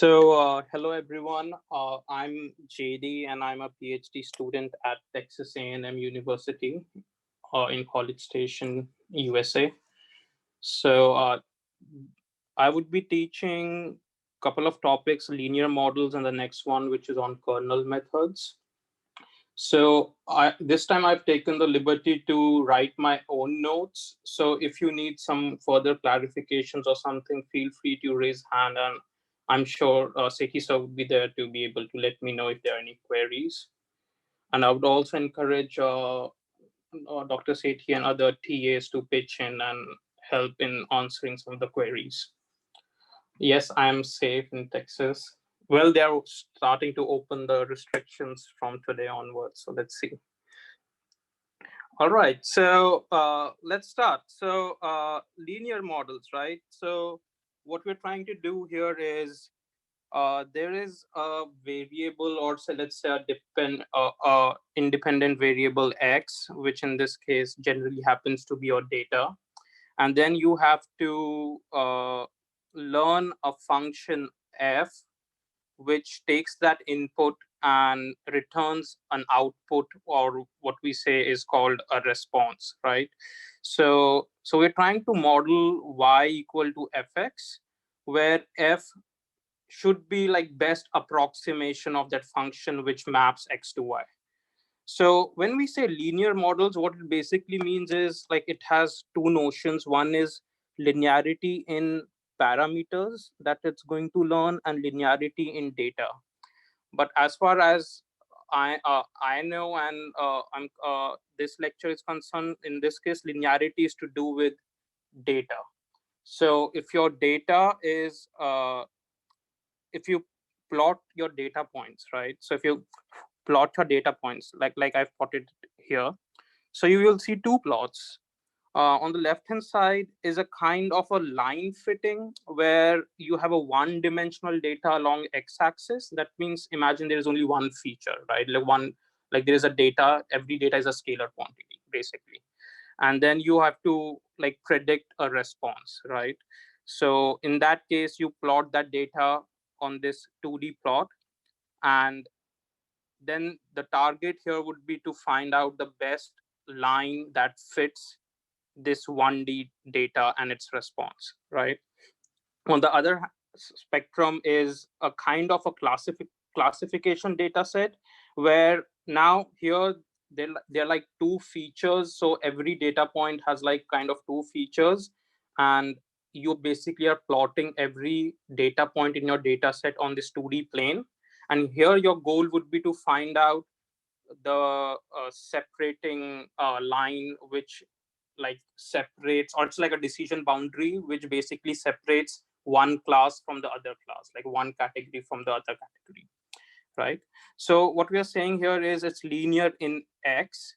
Hello everyone. I'm JD and I'm a PhD student at Texas A&M University in College Station, USA. So, uh, I would be teaching a couple of topics, linear models, and the next one, which is on kernel methods. This time I've taken the liberty to write my own notes. So if you need some further clarifications or something, feel free to raise hand, and I'm sure Sethi sir would be there to be able to let me know if there are any queries. And I would also encourage Dr. Sethi and other TAs to pitch in and help in answering some of the queries. Yes, I'm safe in Texas. Well, they're starting to open the restrictions from today onwards. So let's see. All right, let's start. Linear models, right? So what we're trying to do here is there is a variable, or say, let's say independent variable x, which in this case generally happens to be your data. And then you have to learn a function f, which takes that input and returns an output, or what we say is called a response, right? So we're trying to model y equal to fx, where f should be like best approximation of that function which maps x to y. So when we say linear models, what it basically means is like it has two notions. One is linearity in parameters that it's going to learn, and linearity in data. But as far as I know, and this lecture is concerned, in this case, linearity is to do with data. So if your data is if you plot your data points, right? So if you plot your data points, like I've plotted here, so you will see two plots. On the left hand side is a kind of a line fitting where you have a one-dimensional data along x-axis. That means imagine there is only one feature, right? Like there is a data, every data is a scalar quantity, basically. And then you have to like predict a response, right? So in that case, you plot that data on this 2D plot, and then the target here would be to find out the best line that fits this 1D data and its response, right? On the other spectrum is a kind of a classification data set, where now here they're like two features. So every data point has like kind of two features, and you basically are plotting every data point in your data set on this 2D plane. And here your goal would be to find out the separating line which like separates, or it's like a decision boundary which basically separates one class from the other class, like one category from the other category, right? So what we are saying here is it's linear in x.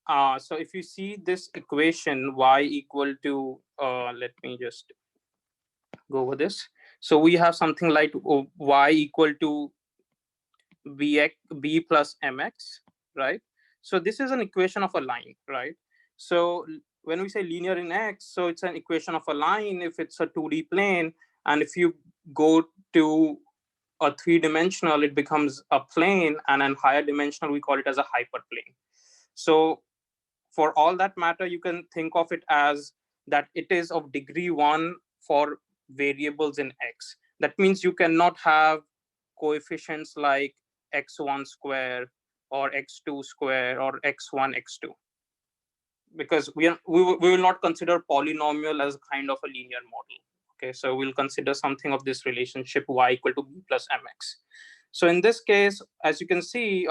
So if you see this equation y equal to let me just go over this. So we have something like y equal to b plus mx, right? So this is an equation of a line, right? So when we say linear in x, so it's an equation of a line if it's a 2D plane, and if you go to a three-dimensional, it becomes a plane, and in higher dimensional, we call it as a hyperplane. So for all that matter, you can think of it as that it is of degree 1 for variables in x. That means you cannot have coefficients like x1 square or x2 square or x1 x2, because we will not consider polynomial as a kind of a linear model. Okay, so we'll consider something of this relationship y equal to b plus mx. So in this case, as you can see,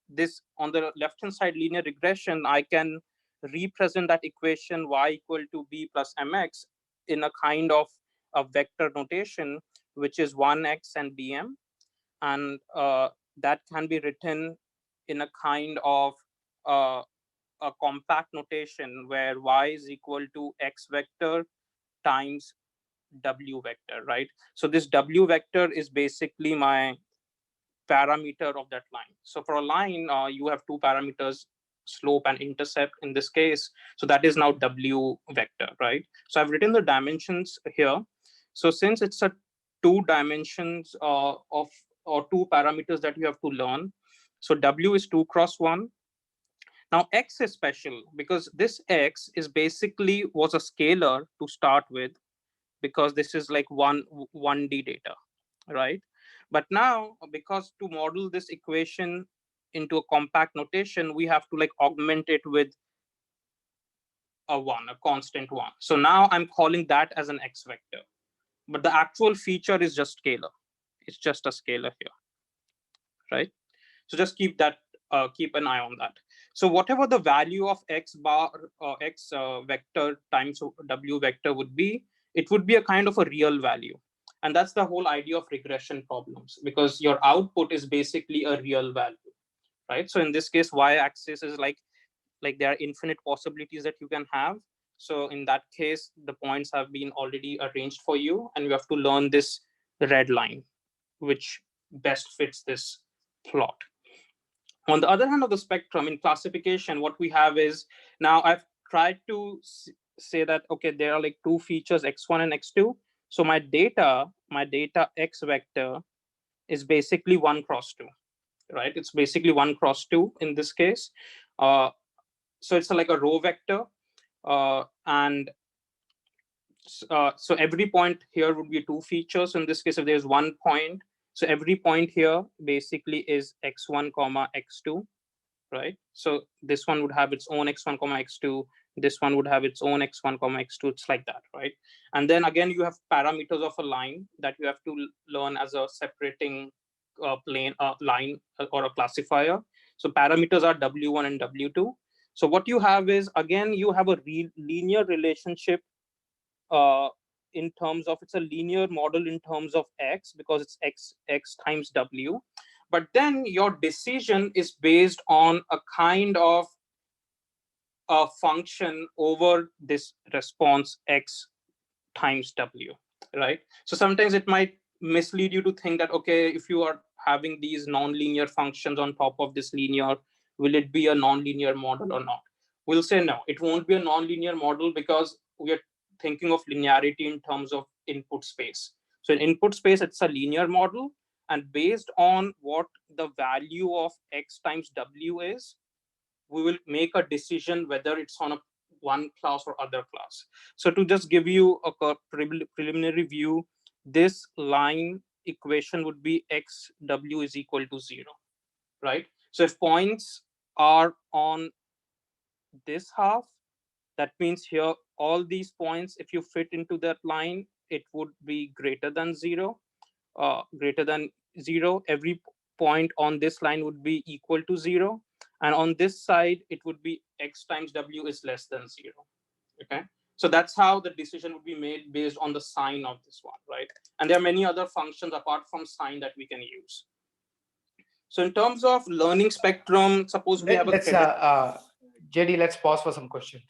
this on the left hand side linear regression, I can represent that equation y equal to b plus mx in a kind of a vector notation, which is 1x and bm, and that can be written in a kind of a compact notation where y is equal to x vector times w vector, right? So this w vector is basically my parameter of that line. So for a line, you have two parameters, slope and intercept in this case. So that is now w vector, right? So I've written the dimensions here. So since it's a two dimensions of or two parameters that you have to learn. So W is 2 cross 1. Now X is special because this X is basically was a scalar to start with, because this is like 1D data, right? But now, because to model this equation into a compact notation, we have to like augment it with a constant one. So now I'm calling that as an X vector, but the actual feature is just scalar. It's just a scalar here, right? So just keep an eye on that. So whatever the value of X bar X vector times W vector would be, it would be a kind of a real value. And that's the whole idea of regression problems, because your output is basically a real value, right? So in this case, y-axis is like there are infinite possibilities that you can have. So in that case, the points have been already arranged for you, and you have to learn this red line, which best fits this plot. On the other hand of the spectrum, in classification, what we have is, now I've tried to say that, okay, there are like two features, x1 and x2. So my data X vector is basically 1 cross 2, right? It's basically 1 cross 2 in this case. So it's like a row vector. And so every point here would be two features. So in this case, if there's 1 point, so every point here basically is x1 comma x2, right? So this one would have its own x1 comma x2. This one would have its own x1 comma x2. It's like that, right? And then again, you have parameters of a line that you have to learn as a separating plane line or a classifier. So parameters are w1 and w2. So what you have is, again, you have a linear relationship in terms of, it's a linear model in terms of x, because it's x times w. But then your decision is based on a kind of a function over this response x times w, right? So sometimes it might mislead you to think that, okay, if you are having these nonlinear functions on top of this linear, will it be a nonlinear model or not? We'll say no, it won't be a nonlinear model, because we are thinking of linearity in terms of input space. So in input space, it's a linear model, and based on what the value of x times w is, we will make a decision whether it's on a one class or other class. So to just give you a preliminary view, this line equation would be xw is equal to 0, right? So if points are on this half, that means here all these points, if you fit into that line, it would be greater than 0. Every point on this line would be equal to 0, and on this side it would be x times w is less than 0. Okay, so that's how the decision would be made, based on the sign of this one, right? And there are many other functions apart from sign that we can use. So in terms of learning spectrum, suppose we have a JD, let's pause for some questions.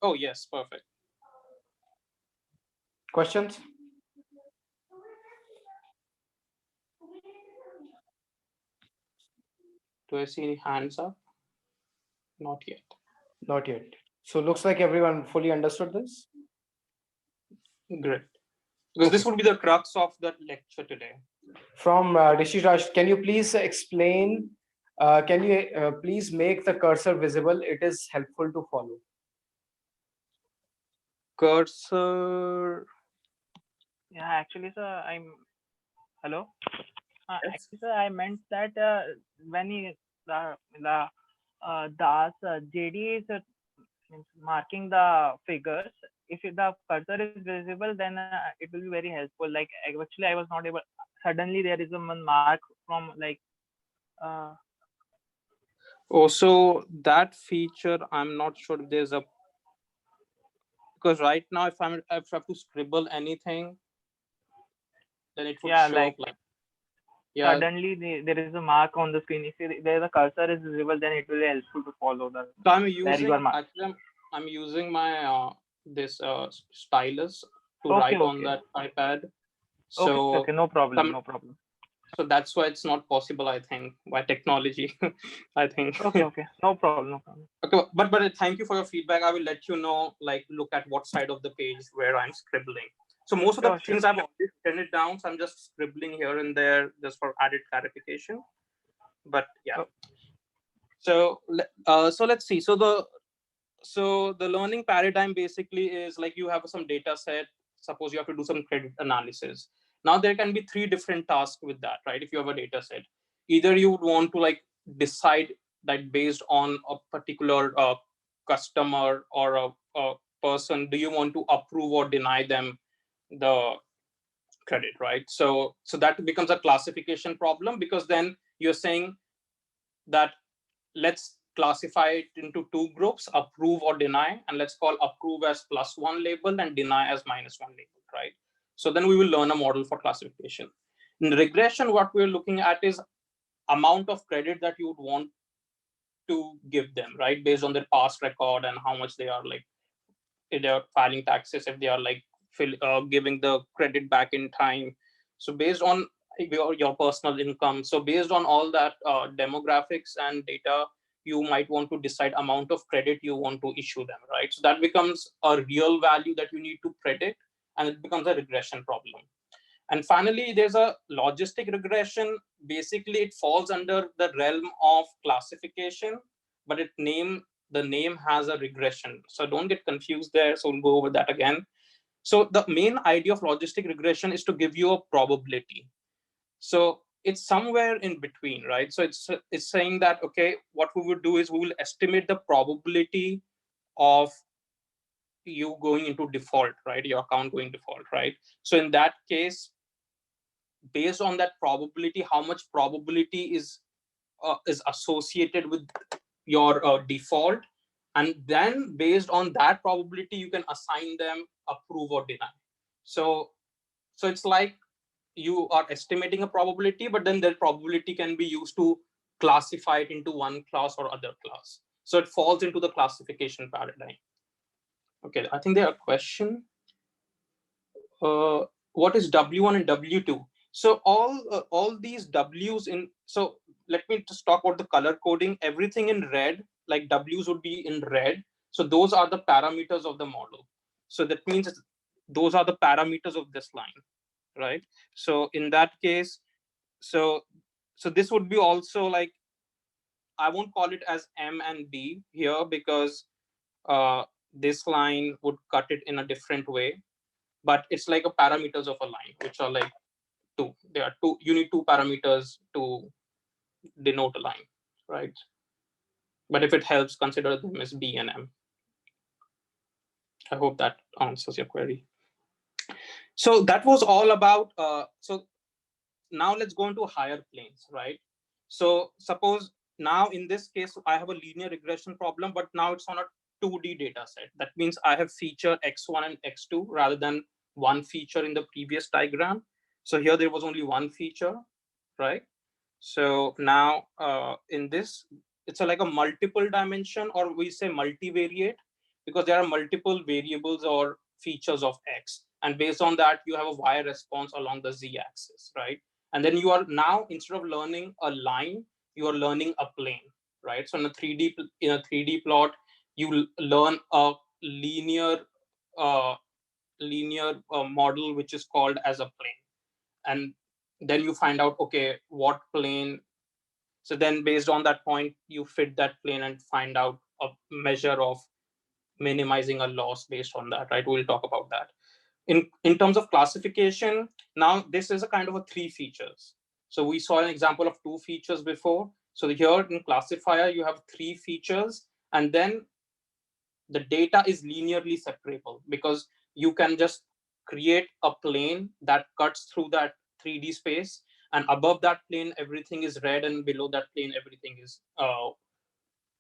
Oh yes, perfect. Questions? Do I see any hands up? Not yet. Not yet. So looks like everyone fully understood this. Great. Because this would be the crux of the lecture today. From Rishiraj, can you please explain? Can you please make the cursor visible? It is helpful to follow. Cursor. Yeah, actually, sir, hello. Yes. Actually, sir, I meant that when JD is marking the figures, if the cursor is visible, then it will be very helpful. Like actually, I was not able. Suddenly, there is a mark from like. Oh, so that feature, I'm not sure if there's a, because right now if I have to scribble anything, then it would show up like. Yeah. Suddenly there is a mark on the screen. If there the cursor is visible, then it will be helpful to follow the. So I'm using my this stylus to write on that iPad. So okay, no problem, no problem. So that's why it's not possible, I think, by technology. I think. Okay, no problem, no problem. Okay, but thank you for your feedback. I will let you know, like, look at what side of the page where I'm scribbling. So most of the things I've already written it down, so I'm just scribbling here and there just for added clarification. But yeah. So let's see. So the learning paradigm basically is like you have some data set. Suppose you have to do some credit analysis. Now there can be three different tasks with that, right? If you have a data set, either you would want to like decide that based on a particular customer or a person, do you want to approve or deny them the credit, right? So that becomes a classification problem, because then you're saying that let's classify it into two groups, approve or deny, and let's call approve as +1 label and deny as -1 label, right? So then we will learn a model for classification. In regression, what we're looking at is amount of credit that you would want to give them, right? Based on their past record and how much they are like, if they are filing taxes, if they are like giving the credit back in time. So based on your personal income, so based on all that demographics and data, you might want to decide amount of credit you want to issue them, right? So that becomes a real value that you need to predict, and it becomes a regression problem. And finally, there's a logistic regression. Basically, it falls under the realm of classification, but the name has a regression. So don't get confused there. So we'll go over that again. So the main idea of logistic regression is to give you a probability. So it's somewhere in between, right? So it's saying that, okay, what we would do is we will estimate the probability of you going into default, right? Your account going default, right? So in that case, based on that probability, how much probability is associated with your default, and then based on that probability, you can assign them approve or deny. So it's like you are estimating a probability, but then that probability can be used to classify it into one class or other class. So it falls into the classification paradigm. Okay, I think there are questions. What is W1 and W2? So all these W's in, so let me just talk about the color coding. Everything in red, like W's would be in red. So those are the parameters of the model. So that means those are the parameters of this line, right? So in that case, so this would be also like, I won't call it as M and B here, because this line would cut it in a different way, but it's like a parameters of a line, which are like two. There are two, you need two parameters to denote a line, right? But if it helps, consider them as B and M. I hope that answers your query. So that was all about, so now let's go into higher planes, right? So suppose now in this case, I have a linear regression problem, but now it's on a 2D data set. That means I have feature X1 and X2 rather than one feature in the previous diagram. So here there was only one feature, right? So now in this, it's like a multiple dimension, or we say multivariate, because there are multiple variables or features of X. And based on that, you have a Y response along the Z axis, right? And then you are now, instead of learning a line, you are learning a plane, right? So in a 3D plot, you learn a linear model, which is called as a plane. And then you find out, okay, what plane. So then based on that point, you fit that plane and find out a measure of minimizing a loss based on that, right? We'll talk about that. In terms of classification, now this is a kind of a 3 features. So we saw an example of 2 features before. So here in classifier, you have 3 features, and then the data is linearly separable, because you can just create a plane that cuts through that 3D space, and above that plane, everything is red, and below that plane, everything is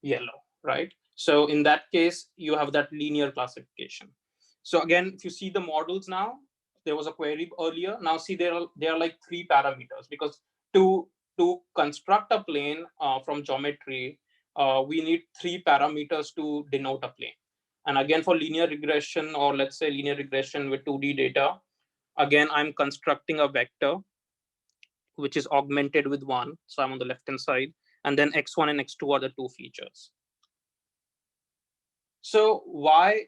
yellow, right? So in that case, you have that linear classification. So again, if you see the models now, there was a query earlier. Now see, there are like 3 parameters, because to construct a plane from geometry, we need 3 parameters to denote a plane. And again, for linear regression, or let's say linear regression with 2D data, again, I'm constructing a vector, which is augmented with 1. So I'm on the left-hand side. And then X1 and X2 are the 2 features. So why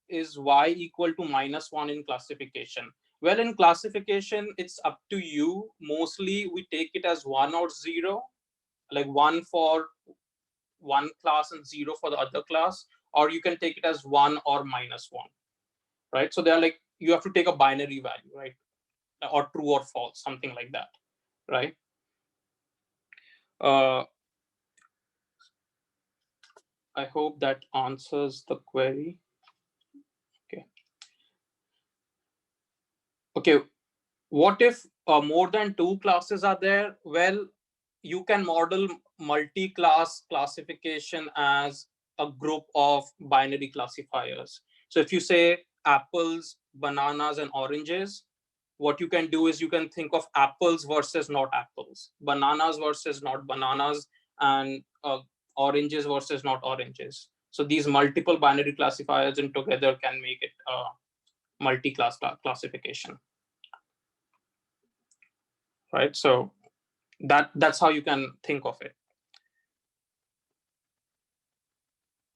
is Y equal to -1 in classification? Well, in classification, it's up to you. Mostly we take it as 1 or 0, like 1 for one class and 0 for the other class, or you can take it as 1 or -1, right? So they're like, you have to take a binary value, right? Or true or false, something like that, right? I hope that answers the query. Okay. Okay. What if more than 2 classes are there? Well, you can model multi-class classification as a group of binary classifiers. So if you say apples, bananas, and oranges, what you can do is you can think of apples versus not apples, bananas versus not bananas, and oranges versus not oranges. So these multiple binary classifiers and together can make it a multi-class classification, right? So that's how you can think of it.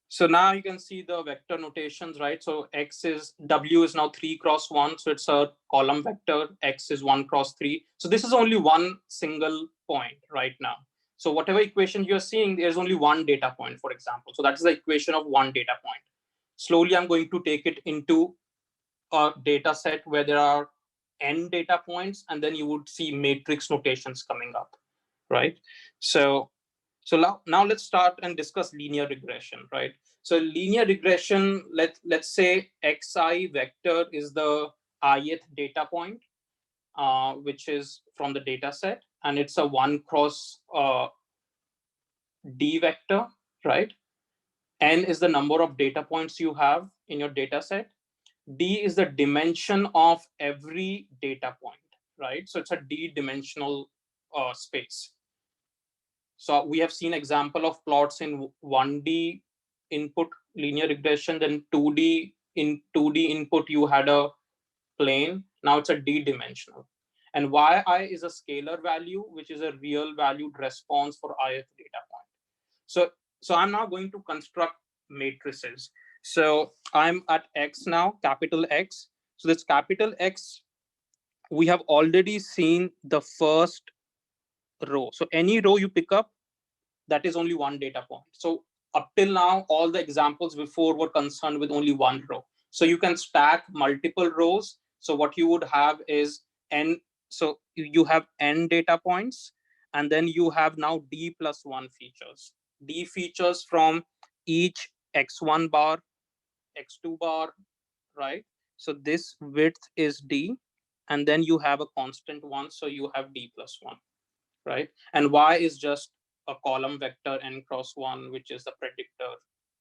So now you can see the vector notations, right? So W is now 3 cross 1. So it's a column vector. X is 1 cross 3. So this is only one single point right now. So whatever equation you're seeing, there's only one data point, for example. So that's the equation of one data point. Slowly, I'm going to take it into a data set where there are n data points, and then you would see matrix notations coming up, right? So now let's start and discuss linear regression, right? So linear regression, let's say xi vector is the ith data point, which is from the data set, and it's a 1 cross d vector, right? N is the number of data points you have in your data set. D is the dimension of every data point, right? So it's a d-dimensional space. So we have seen example of plots in 1D input linear regression, then 2D input you had a plane. Now it's a d-dimensional. And yi is a scalar value, which is a real valued response for ith data point. So I'm now going to construct matrices. So I'm at X now, capital X. So this capital X, we have already seen the first row. So any row you pick up, that is only one data point. So up till now, all the examples before were concerned with only one row. So you can stack multiple rows. So what you would have is n. So you have n data points, and then you have now d plus 1 features. D features from each x1 bar, x2 bar, right? So this width is d, and then you have a constant one. So you have d plus 1, right? And y is just a column vector n cross 1, which is the predictor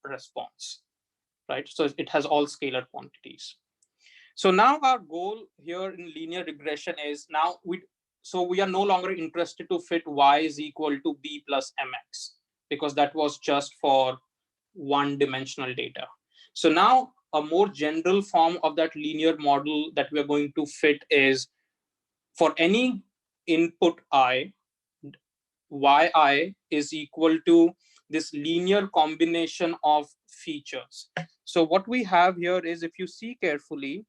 response, right? So it has all scalar quantities. So now our goal here in linear regression is now we are no longer interested to fit y is equal to b plus mx, because that was just for one dimensional data. So now a more general form of that linear model that we are going to fit is for any input I, yi is equal to this linear combination of features. So what we have here is, if you see carefully,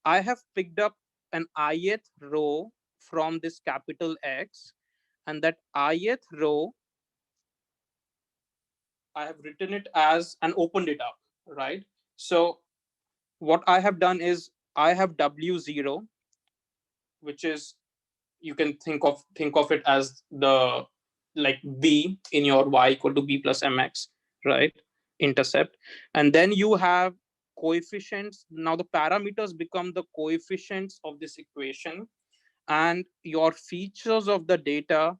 I have picked up an ith row from this capital X, and that ith row, I have written it as and opened it up, right? So what I have done is I have W0, which is, you can think of it as the like b in your y equal to b plus mx, right? Intercept. And then you have coefficients. Now the parameters become the coefficients of this equation, and your features of the data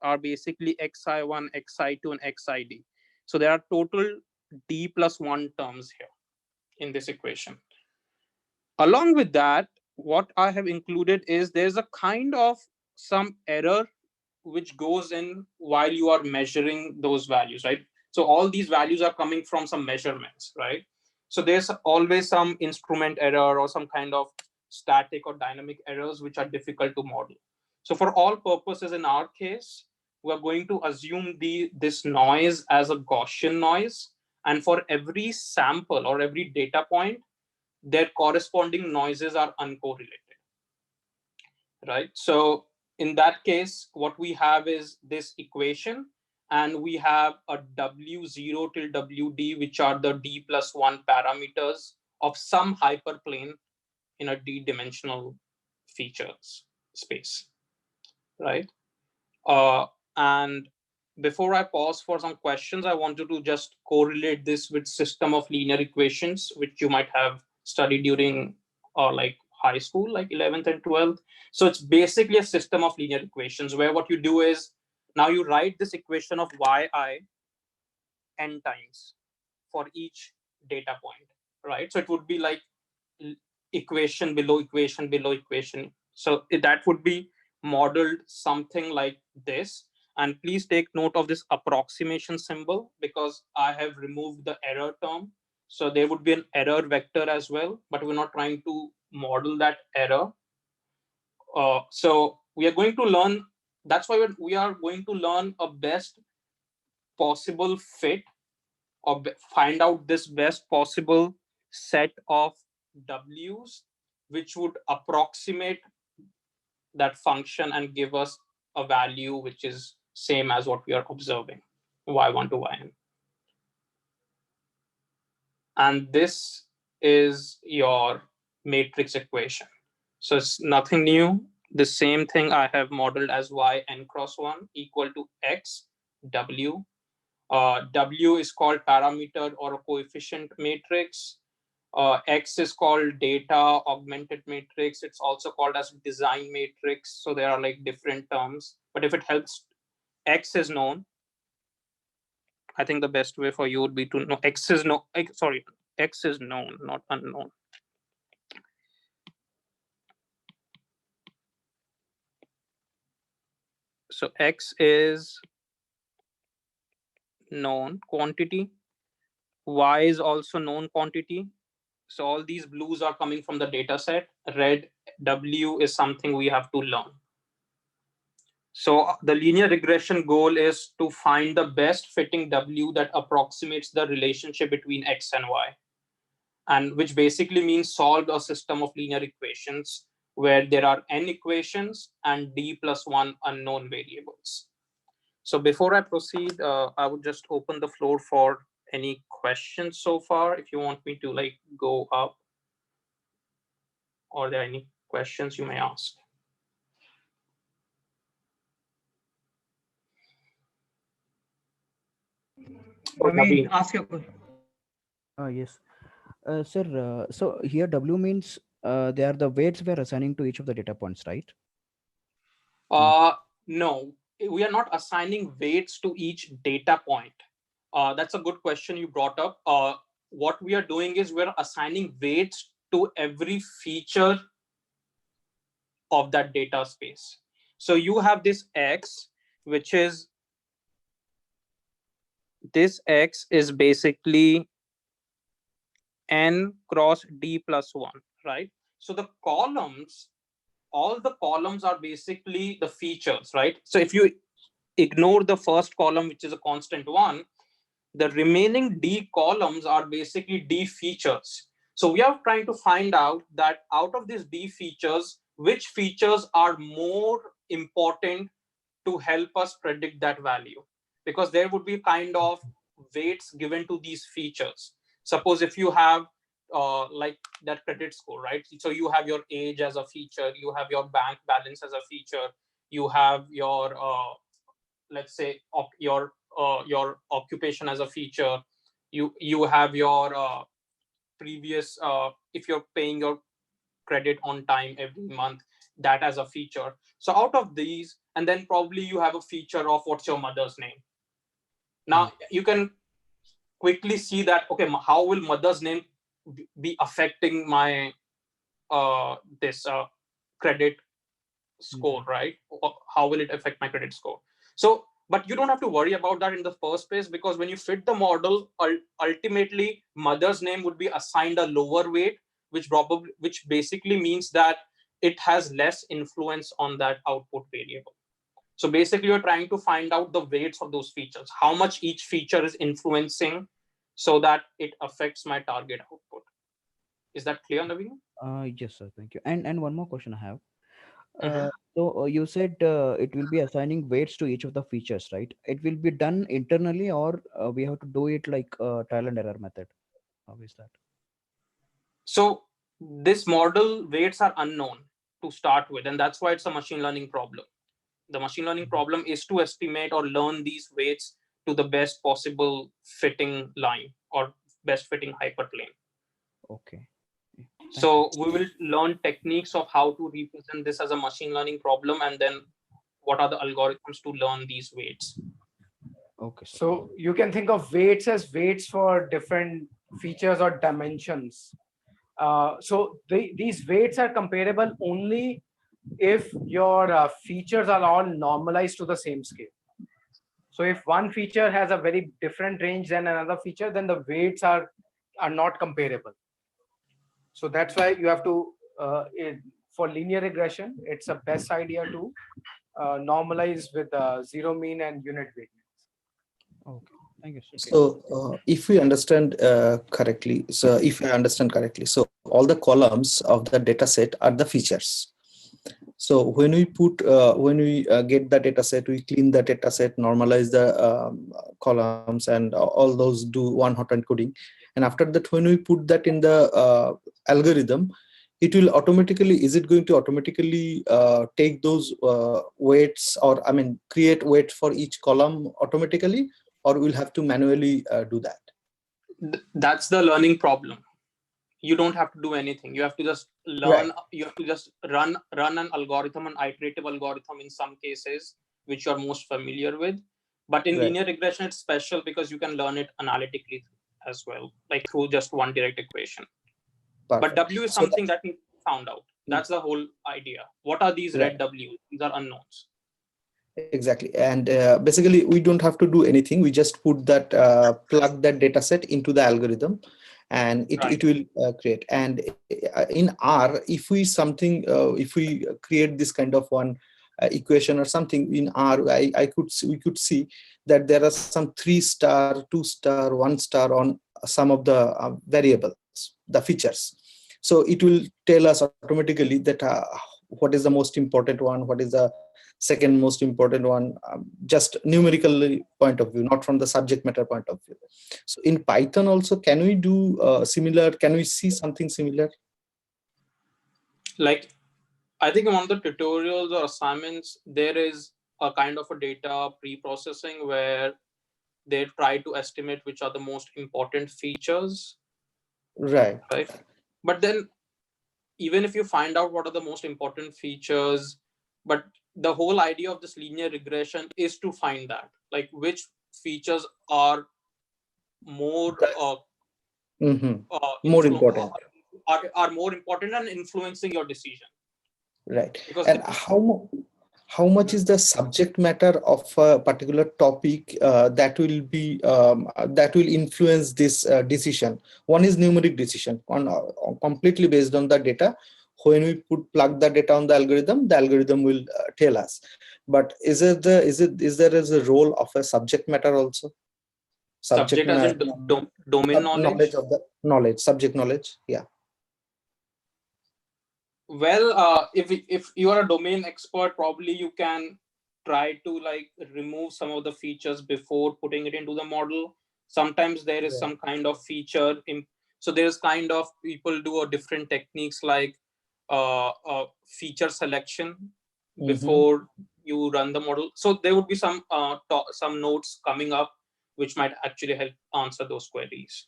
are basically xi1, xi2, and xid. So there are total d plus 1 terms here in this equation. Along with that, what I have included is there's a kind of some error which goes in while you are measuring those values, right? So all these values are coming from some measurements, right? So there's always some instrument error or some kind of static or dynamic errors which are difficult to model. So for all purposes in our case, we're going to assume this noise as a Gaussian noise. And for every sample or every data point, their corresponding noises are uncorrelated, right? So in that case, what we have is this equation, and we have a W0 till WD, which are the D+1 parameters of some hyperplane in a D-dimensional features space, right? And before I pause for some questions, I wanted to just correlate this with system of linear equations, which you might have studied during like high school, like 11th and 12th. So it's basically a system of linear equations where what you do is now you write this equation of yi n times for each data point, right? So it would be like equation below equation below equation. So that would be modeled something like this. And please take note of this approximation symbol because I have removed the error term. So there would be an error vector as well, but we're not trying to model that error. So we are going to learn, that's why we are going to learn a best possible fit or find out this best possible set of W's, which would approximate that function and give us a value which is same as what we are observing, y1 to yn. And this is your matrix equation. So it's nothing new. The same thing I have modeled as yn cross 1 equal to x w. W is called parameter or a coefficient matrix. X is called data augmented matrix. It's also called as design matrix. So there are like different terms, but if it helps, X is known. I think the best way for you would be to know X is known. Sorry, X is known, not unknown. So X is known quantity. Y is also known quantity. So all these blues are coming from the data set. Red W is something we have to learn. So the linear regression goal is to find the best fitting W that approximates the relationship between X and Y, and which basically means solve a system of linear equations where there are n equations and D+1 unknown variables. So before I proceed, I would just open the floor for any questions so far, if you want me to like go up, or there are any questions you may ask. Naveen, ask your question. Yes. Sir, so here W means they are the weights we are assigning to each of the data points, right? No, we are not assigning weights to each data point. That's a good question you brought up. What we are doing is we're assigning weights to every feature of that data space. So you have this X, which is, this X is basically n cross D+1, right? So the columns, all the columns are basically the features, right? So if you ignore the first column, which is a constant 1, the remaining D columns are basically D features. So we are trying to find out that out of these D features, which features are more important to help us predict that value, because there would be kind of weights given to these features. Suppose if you have like that credit score, right? So you have your age as a feature, you have your bank balance as a feature, you have your let's say your occupation as a feature, you have your previous if you're paying your credit on time every month, that as a feature. So out of these, and then probably you have a feature of what's your mother's name. Now you can quickly see that, okay, how will mother's name be affecting my this credit score, right? How will it affect my credit score? So, but you don't have to worry about that in the first place, because when you fit the model, ultimately mother's name would be assigned a lower weight, which basically means that it has less influence on that output variable. So basically you're trying to find out the weights of those features, how much each feature is influencing, so that it affects my target output. Is that clear, Naveen? Yes, sir. Thank you. And one more question I have. Mhm. So you said it will be assigning weights to each of the features, right? It will be done internally, or we have to do it like trial and error method. How is that? So this model weights are unknown to start with, and that's why it's a machine learning problem. The machine learning problem is to estimate or learn these weights to the best possible fitting line or best fitting hyperplane. Okay. Yeah, thank you. So we will learn techniques of how to represent this as a machine learning problem, and then what are the algorithms to learn these weights. Okay, sir. So you can think of weights as weights for different features or dimensions. These weights are comparable only if your features are all normalized to the same scale. So if one feature has a very different range than another feature, then the weights are not comparable. So that's why you have to, for linear regression, it's a best idea to normalize with zero mean and unit variance. Okay. Thank you, sir. So if we understand correctly, so if I understand correctly, so all the columns of the data set are the features. So when we get the data set, we clean the data set, normalize the columns, and all those do one-hot encoding. And after that, when we put that in the algorithm, it will automatically, is it going to automatically take those weights, or I mean, create weights for each column automatically, or we'll have to manually do that? That's the learning problem. You don't have to do anything. You have to just learn. Right. You have to just run an algorithm, an iterative algorithm in some cases, which you're most familiar with. But in Right. linear regression, it's special because you can learn it analytically as well, like through just one direct equation. But Perfect. W is So something that needs to be found out. That's the whole idea. What are these red right. W's? These are unknowns. Exactly. And basically, we don't have to do anything. We just put that, plug that data set into the algorithm, and Right. it will create. And in R, if we if we create this kind of one equation or something in R, we could see that there are some 3-star, 2-star, 1-star on some of the variables, the features. So it will tell us automatically that what is the most important one, what is the second most important one, just numerically point of view, not from the subject matter point of view. So in Python also, can we do similar? Can we see something similar? Like, I think in one of the tutorials or assignments, there is a kind of a data pre-processing where they try to estimate which are the most important features, Right. right? But then even if you find out what are the most important features, but the whole idea of this linear regression is to find that, like, which features are more More important. are more important and influencing your decision. Right. Because And how much is the subject matter of a particular topic that will influence this decision? One is numeric decision on completely based on the data. When we plug the data on the algorithm will tell us. But is there is a role of a subject matter also? subject as in domain knowledge. Knowledge of the subject knowledge. Yeah. Well, if you are a domain expert, probably you can try to like remove some of the features before putting it into the model. Sometimes there is some kind of feature so there's kind of people do a different techniques like feature selection before you run the model. So there would be some notes coming up which might actually help answer those queries.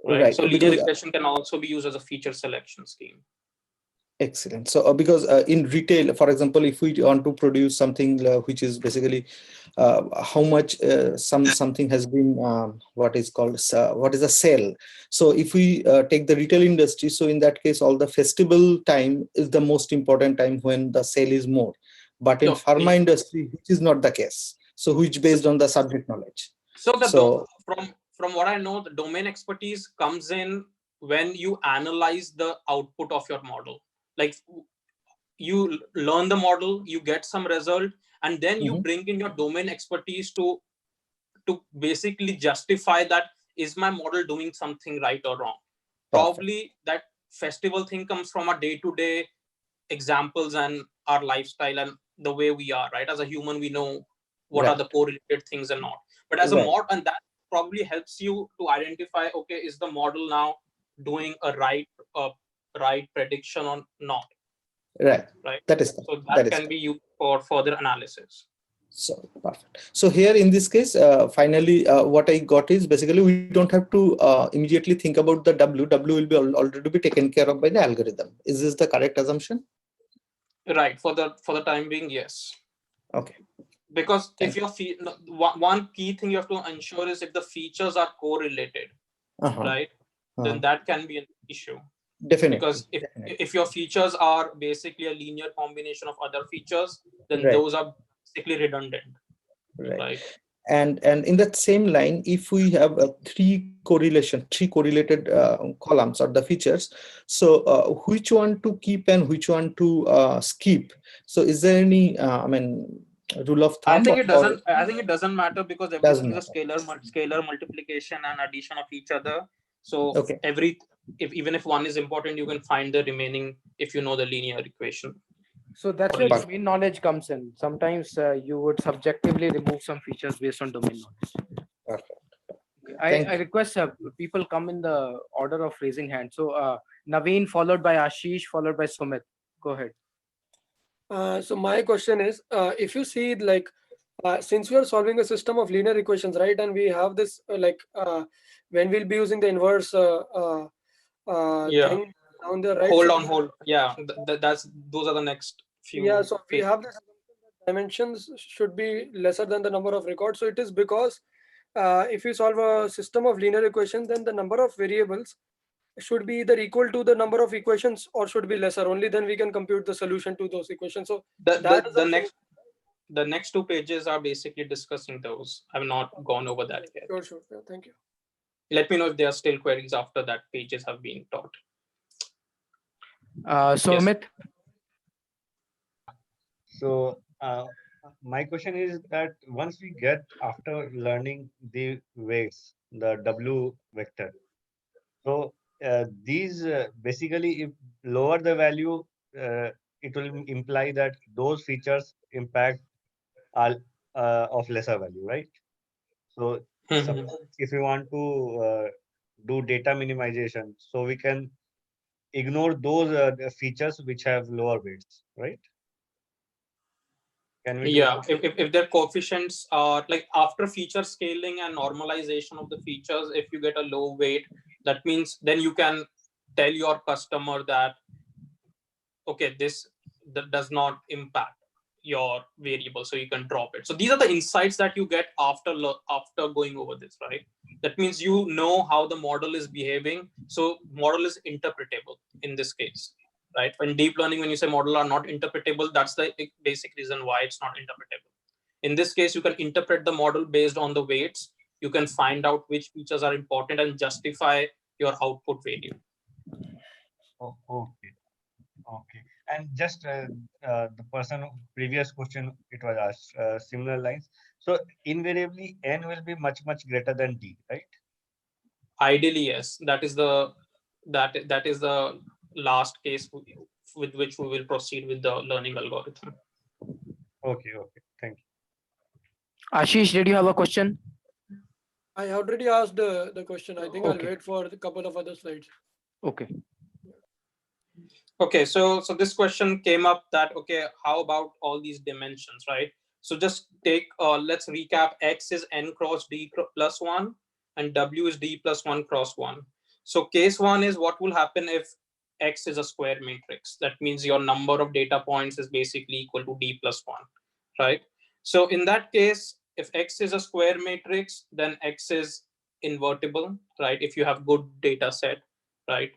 Right. So linear regression can also be used as a feature selection scheme. Excellent. So because in retail, for example, if we want to produce something which is basically how much something has been what is a sale. So if we take the retail industry, so in that case, all the festival time is the most important time when the sale is more. But in pharma industry, which is not the case. So which based on the subject knowledge. So from what I know, the domain expertise comes in when you analyze the output of your model. Like you learn the model, you get some result, and then you bring in your domain expertise to basically justify that is my model doing something right or wrong. Perfect. Probably that festival thing comes from our day-to-day examples and our lifestyle and the way we are, right? As a human, we know what are the correlated things and not. But as a mod, and that probably helps you to identify, okay, is the model now doing a right prediction or not? Right. That is so that can be used for further analysis. So perfect. So here in this case, finally, what I got is basically we don't have to immediately think about the W. W will be already be taken care of by the algorithm. Is this the correct assumption? Right. For the time being, yes. Okay. Because if your one key thing you have to ensure is if the features are correlated, right? Then that can be an issue. Definitely. Because if your features are basically a linear combination of other features, then those are basically redundant. Right. And in that same line, if we have three correlated columns or the features, so which one to keep and which one to skip? So is there any rule of thumb? I think it doesn't matter, because everything is a scalar multiplication and addition of each other. So even if one is important, you can find the remaining if you know the linear equation. So that's where domain knowledge comes in. Sometimes you would subjectively remove some features based on domain knowledge. Perfect. I request people come in the order of raising hand. So Naveen, followed by Ashish, followed by Sumit. Go ahead. So my question is, if you see like, since we are solving a system of linear equations, right, and we have this when we'll be using the inverse thing down there, right? Hold. Yeah, those are the next few. Yeah, so we have this dimensions should be lesser than the number of records. So it is because if you solve a system of linear equations, then the number of variables should be either equal to the number of equations or should be lesser. Only then we can compute the solution to those equations. So the next two pages are basically discussing those. I've not gone over that yet. Sure. Yeah, thank you. Let me know if there are still queries after that pages have been taught. Sumit. So my question is that once we get after learning the weights, the W vector, so these basically, if lower the value, it will imply that those features impact are of lesser value, right? So suppose if you want to do data minimization, so we can ignore those features which have lower weights, right? Can we? Yeah, if their coefficients are like after feature scaling and normalization of the features, if you get a low weight, that means then you can tell your customer that, okay, that does not impact your variable, so you can drop it. So these are the insights that you get after going over this, right? That means you know how the model is behaving. So model is interpretable in this case, right? When deep learning, when you say model are not interpretable, that's the basic reason why it's not interpretable. In this case, you can interpret the model based on the weights. You can find out which features are important and justify your output value. Oh, okay. And just the person previous question, it was asked similar lines. So invariably n will be much greater than d, right? Ideally, yes. That is the last case with which we will proceed with the learning algorithm. Okay. Thank you. Ashish, did you have a question? I already asked the question. I think I'll wait for a couple of other slides. Okay, so this question came up that, okay, how about all these dimensions, right? So just let's recap. X is n cross d plus 1 and W is d plus 1 cross 1. So case 1 is what will happen if X is a square matrix. That means your number of data points is basically equal to d plus 1, right? So in that case, if X is a square matrix, then X is invertible, right? If you have good data set, right?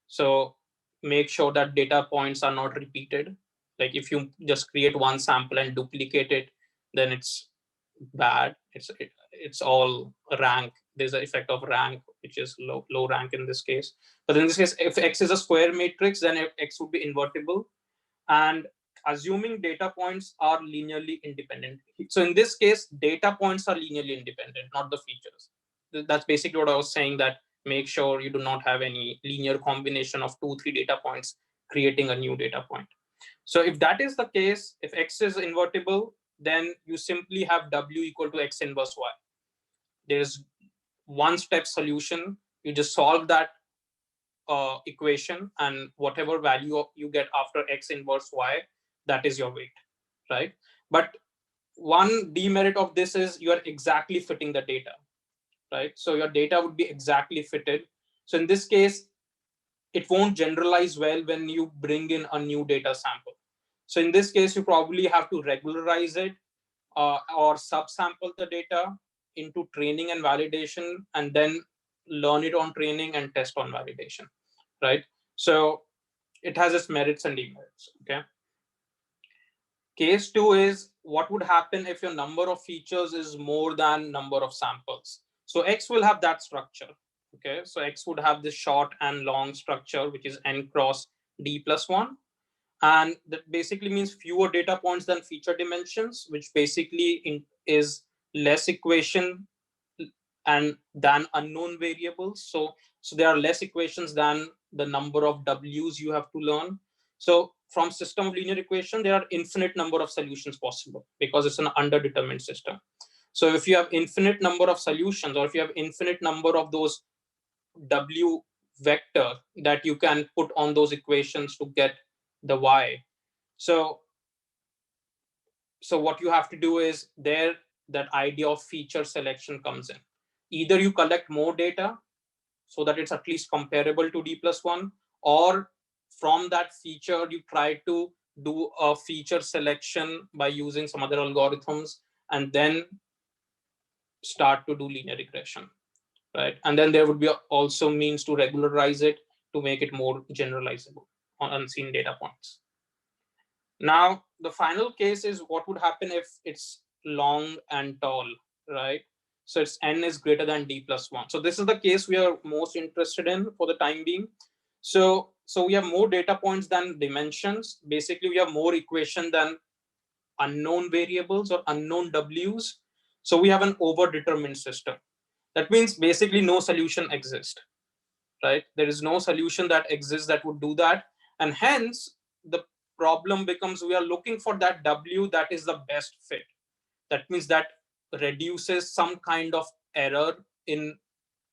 So make sure that data points are not repeated. Like if you just create one sample and duplicate it, then it's bad. It's all rank. There's an effect of rank, which is low rank in this case. But in this case, if X is a square matrix, then X would be invertible. And assuming data points are linearly independent. So in this case, data points are linearly independent, not the features. That's basically what I was saying, that make sure you do not have any linear combination of 2-3 data points creating a new data point. So if that is the case, if X is invertible, then you simply have W equal to X inverse Y. There's one step solution. You just solve that equation, and whatever value you get after X inverse Y, that is your weight, right? But one demerit of this is you are exactly fitting the data, right? So your data would be exactly fitted. So in this case, it won't generalize well when you bring in a new data sample. So in this case, you probably have to regularize it or subsample the data into training and validation, and then learn it on training and test on validation, right? So it has its merits and demerits, okay? Case 2 is what would happen if your number of features is more than number of samples. So X will have that structure, okay? So X would have this short and long structure, which is n cross d plus 1. And that basically means fewer data points than feature dimensions, which basically is less equation and than unknown variables. So there are less equations than the number of W's you have to learn. So from system of linear equation, there are infinite number of solutions possible because it's an underdetermined system. So if you have infinite number of solutions, or if you have infinite number of those W vector that you can put on those equations to get the Y. So what you have to do is that idea of feature selection comes in. Either you collect more data so that it's at least comparable to d plus 1, or from that feature you try to do a feature selection by using some other algorithms and then start to do linear regression, right? And then there would be also means to regularize it to make it more generalizable on unseen data points. Now, the final case is what would happen if it's long and tall, right? So it's n is greater than d plus 1. So this is the case we are most interested in for the time being. So we have more data points than dimensions. Basically, we have more equation than unknown variables or unknown W's. So we have an overdetermined system. That means basically no solution exists, right? There is no solution that exists that would do that. And hence, the problem becomes we are looking for that W that is the best fit. That means that reduces some kind of error in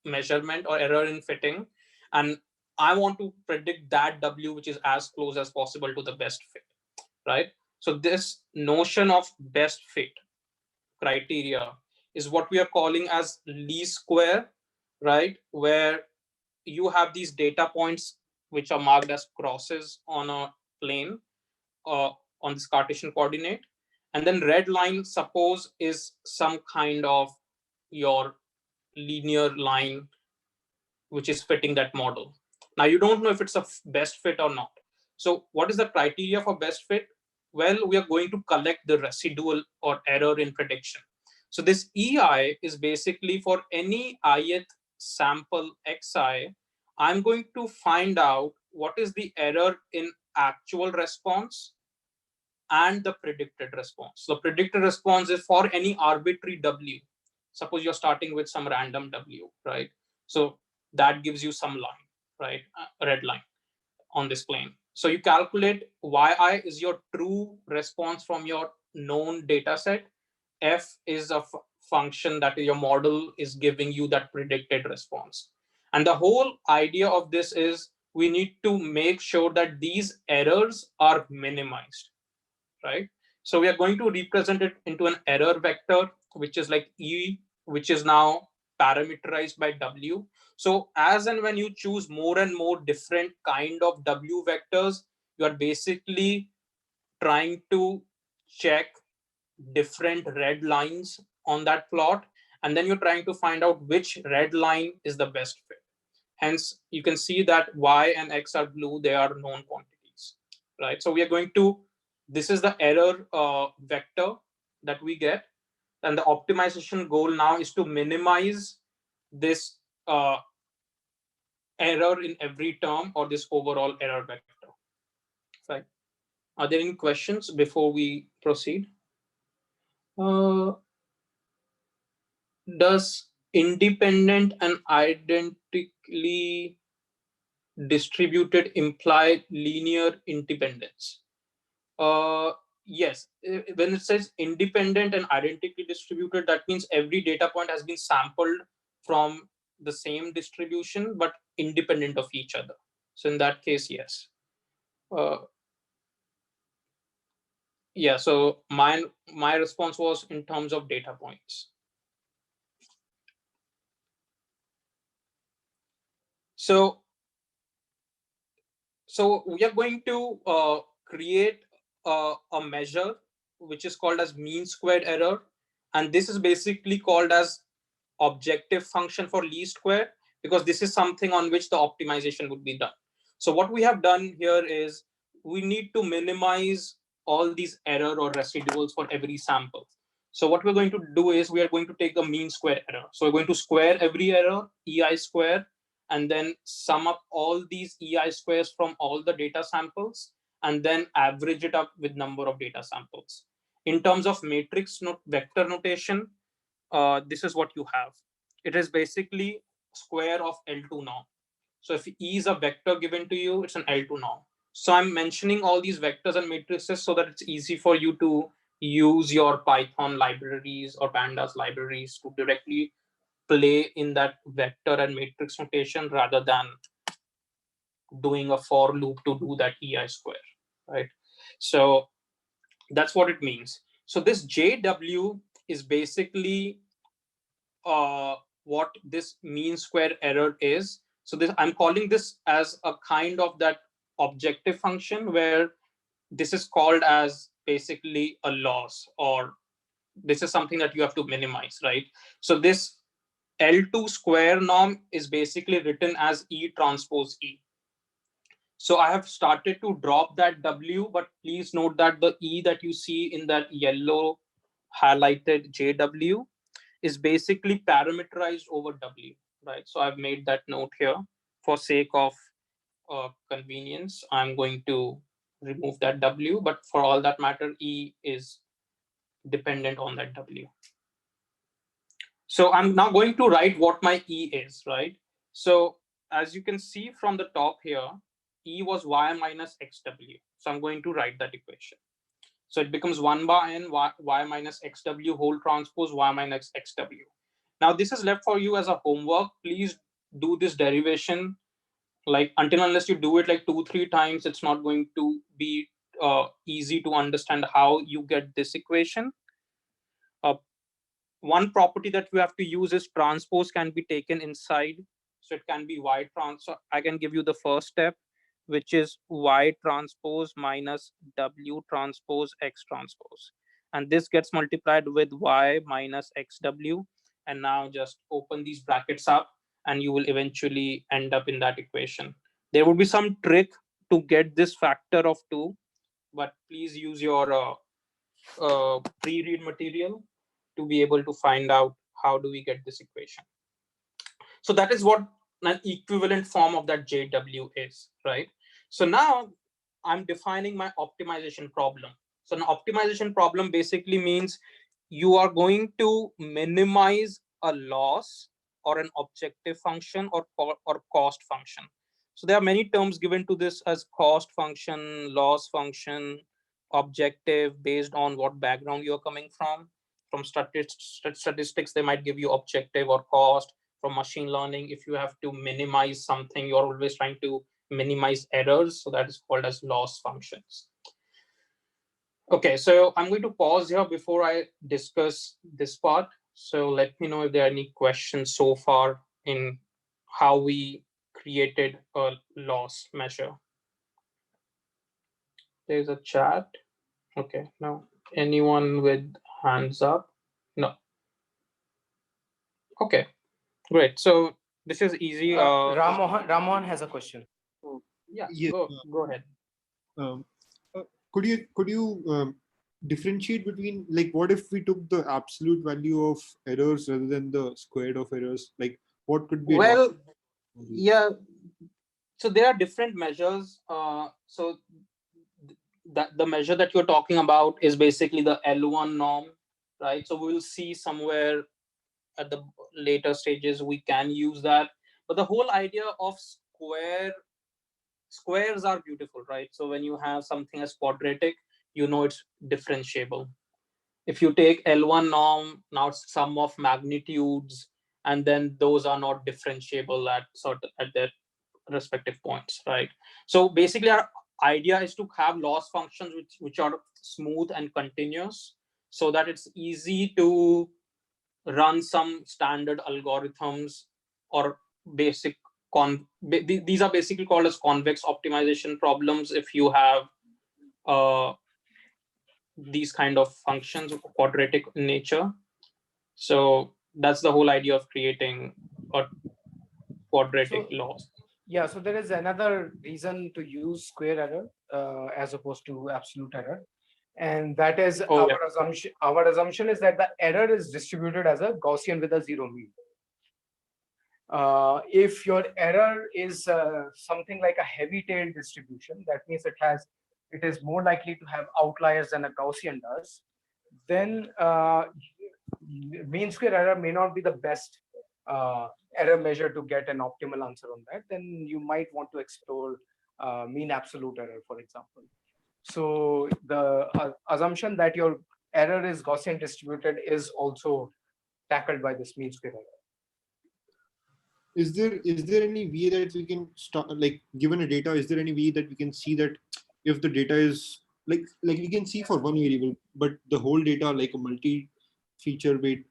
measurement or error in fitting. And I want to predict that W which is as close as possible to the best fit, right? So this notion of best fit criteria is what we are calling as least square, right? Where you have these data points which are marked as crosses on a plane on this Cartesian coordinate. And then red line, suppose, is some kind of your linear line which is fitting that model. Now, you don't know if it's a best fit or not. So what is the criteria for best fit? Well, we are going to collect the residual or error in prediction. So this EI is basically for any ith sample xi, I'm going to find out what is the error in actual response and the predicted response. So predicted response is for any arbitrary W. Suppose you're starting with some random W, right? So that gives you some line, right? A red line on this plane. So you calculate yi is your true response from your known data set. F is a function that your model is giving you that predicted response. And the whole idea of this is we need to make sure that these errors are minimized, right? So we are going to represent it into an error vector, which is like E, which is now parameterized by W. So as and when you choose more and more different kind of W vectors, you are basically trying to check different red lines on that plot. And then you're trying to find out which red line is the best fit. Hence, you can see that Y and X are blue, they are known quantities, right? So we are going to, this is the error vector that we get. And the optimization goal now is to minimize this error in every term or this overall error vector. Right. Are there any questions before we proceed? Does independent and identically distributed imply linear independence? Yes, when it says independent and identically distributed, that means every data point has been sampled from the same distribution but independent of each other. So in that case, yes. Yeah, so my response was in terms of data points. So we are going to create a measure which is called as mean squared error, and this is basically called as objective function for least square, because this is something on which the optimization would be done. So what we have done here is we need to minimize all these error or residuals for every sample. So what we're going to do is we are going to take the mean square error. So we're going to square every error, EI square, and then sum up all these EI squares from all the data samples, and then average it up with number of data samples. In terms of matrix vector notation, this is what you have. It is basically square of L2 norm. So if E is a vector given to you, it's an L2 norm. So I'm mentioning all these vectors and matrices so that it's easy for you to use your Python libraries or pandas libraries to directly play in that vector and matrix notation rather than doing a for loop to do that EI square, right? So that's what it means. So this JW is basically what this mean square error is. So this, I'm calling this as a kind of that objective function where this is called as basically a loss, or this is something that you have to minimize, right? So this L2 square norm is basically written as E transpose E. So I have started to drop that W, but please note that the E that you see in that yellow highlighted JW is basically parameterized over W, right? So I've made that note here for sake of convenience. I'm going to remove that W, but for all that matter, E is dependent on that W. So I'm now going to write what my E is, right? So as you can see from the top here, E was Y minus XW. So I'm going to write that equation. So it becomes 1 bar n y minus xw whole transpose y minus xw. Now this is left for you as a homework. Please do this derivation, like until unless you do it like 2-3 times, it's not going to be easy to understand how you get this equation. One property that you have to use is transpose can be taken inside. So it can be y trans. So I can give you the first step, which is y transpose minus w transpose x transpose. And this gets multiplied with y minus xw. And now just open these brackets up and you will eventually end up in that equation. There would be some trick to get this factor of 2, but please use your pre-read material to be able to find out how do we get this equation. So that is what an equivalent form of that JW is, right? So now I'm defining my optimization problem. So an optimization problem basically means you are going to minimize a loss or an objective function or cost function. So there are many terms given to this as cost function, loss function, objective, based on what background you're coming from. From statistics, they might give you objective or cost. From machine learning, if you have to minimize something, you're always trying to minimize errors. So that is called as loss functions. Okay, so I'm going to pause here before I discuss this part. So let me know if there are any questions so far in how we created a loss measure. There's a chat. Okay, no. Anyone with hands up? No. Okay, great. So this is easy. Rammohan has a question. Yeah, Yes. go ahead. Could you differentiate between, like, what if we took the absolute value of errors rather than the squared of errors? Like, what could be? Well, yeah. So there are different measures. So the measure that you're talking about is basically the L1 norm, right? So we'll see somewhere at the later stages we can use that. But the whole idea of squares are beautiful, right? So when you have something as quadratic, you know it's differentiable. If you take L1 norm, now it's sum of magnitudes, and then those are not differentiable at their respective points, right? So basically our idea is to have loss functions which are smooth and continuous, so that it's easy to run some standard algorithms or basic these are basically called as convex optimization problems if you have these kind of functions quadratic in nature. So that's the whole idea of creating a quadratic loss. Yeah, so there is another reason to use square error as opposed to absolute error, and that is assumption. Our assumption is that the error is distributed as a Gaussian with a zero mean. If your error is something like a heavy-tailed distribution, that means it is more likely to have outliers than a Gaussian does. Then mean square error may not be the best error measure to get an optimal answer on that. Then you might want to explore mean absolute error, for example. So the assumption that your error is Gaussian distributed is also tackled by this mean square error. Is there any way that we can start, like, given a data, is there any way that we can see that if the data is like we can see for one variable, but the whole data, like a multi-feature weight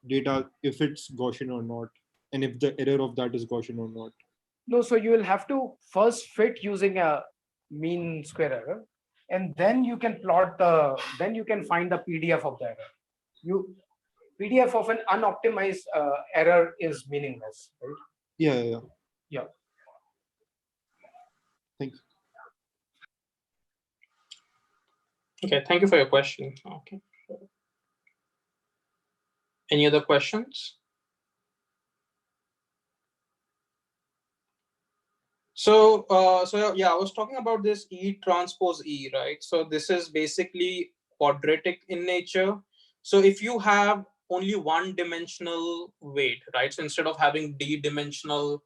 data, if it's Gaussian or not, and if the error of that is Gaussian or not? No, so you will have to first fit using a mean square error, and then you can then you can find the PDF of the error. PDF of an unoptimized error is meaningless, right? Yeah. Thank you. Okay, thank you for your question. Okay. Any other questions? So, yeah, I was talking about this E transpose E, right? So this is basically quadratic in nature. So if you have only one dimensional weight, right? So instead of having d-dimensional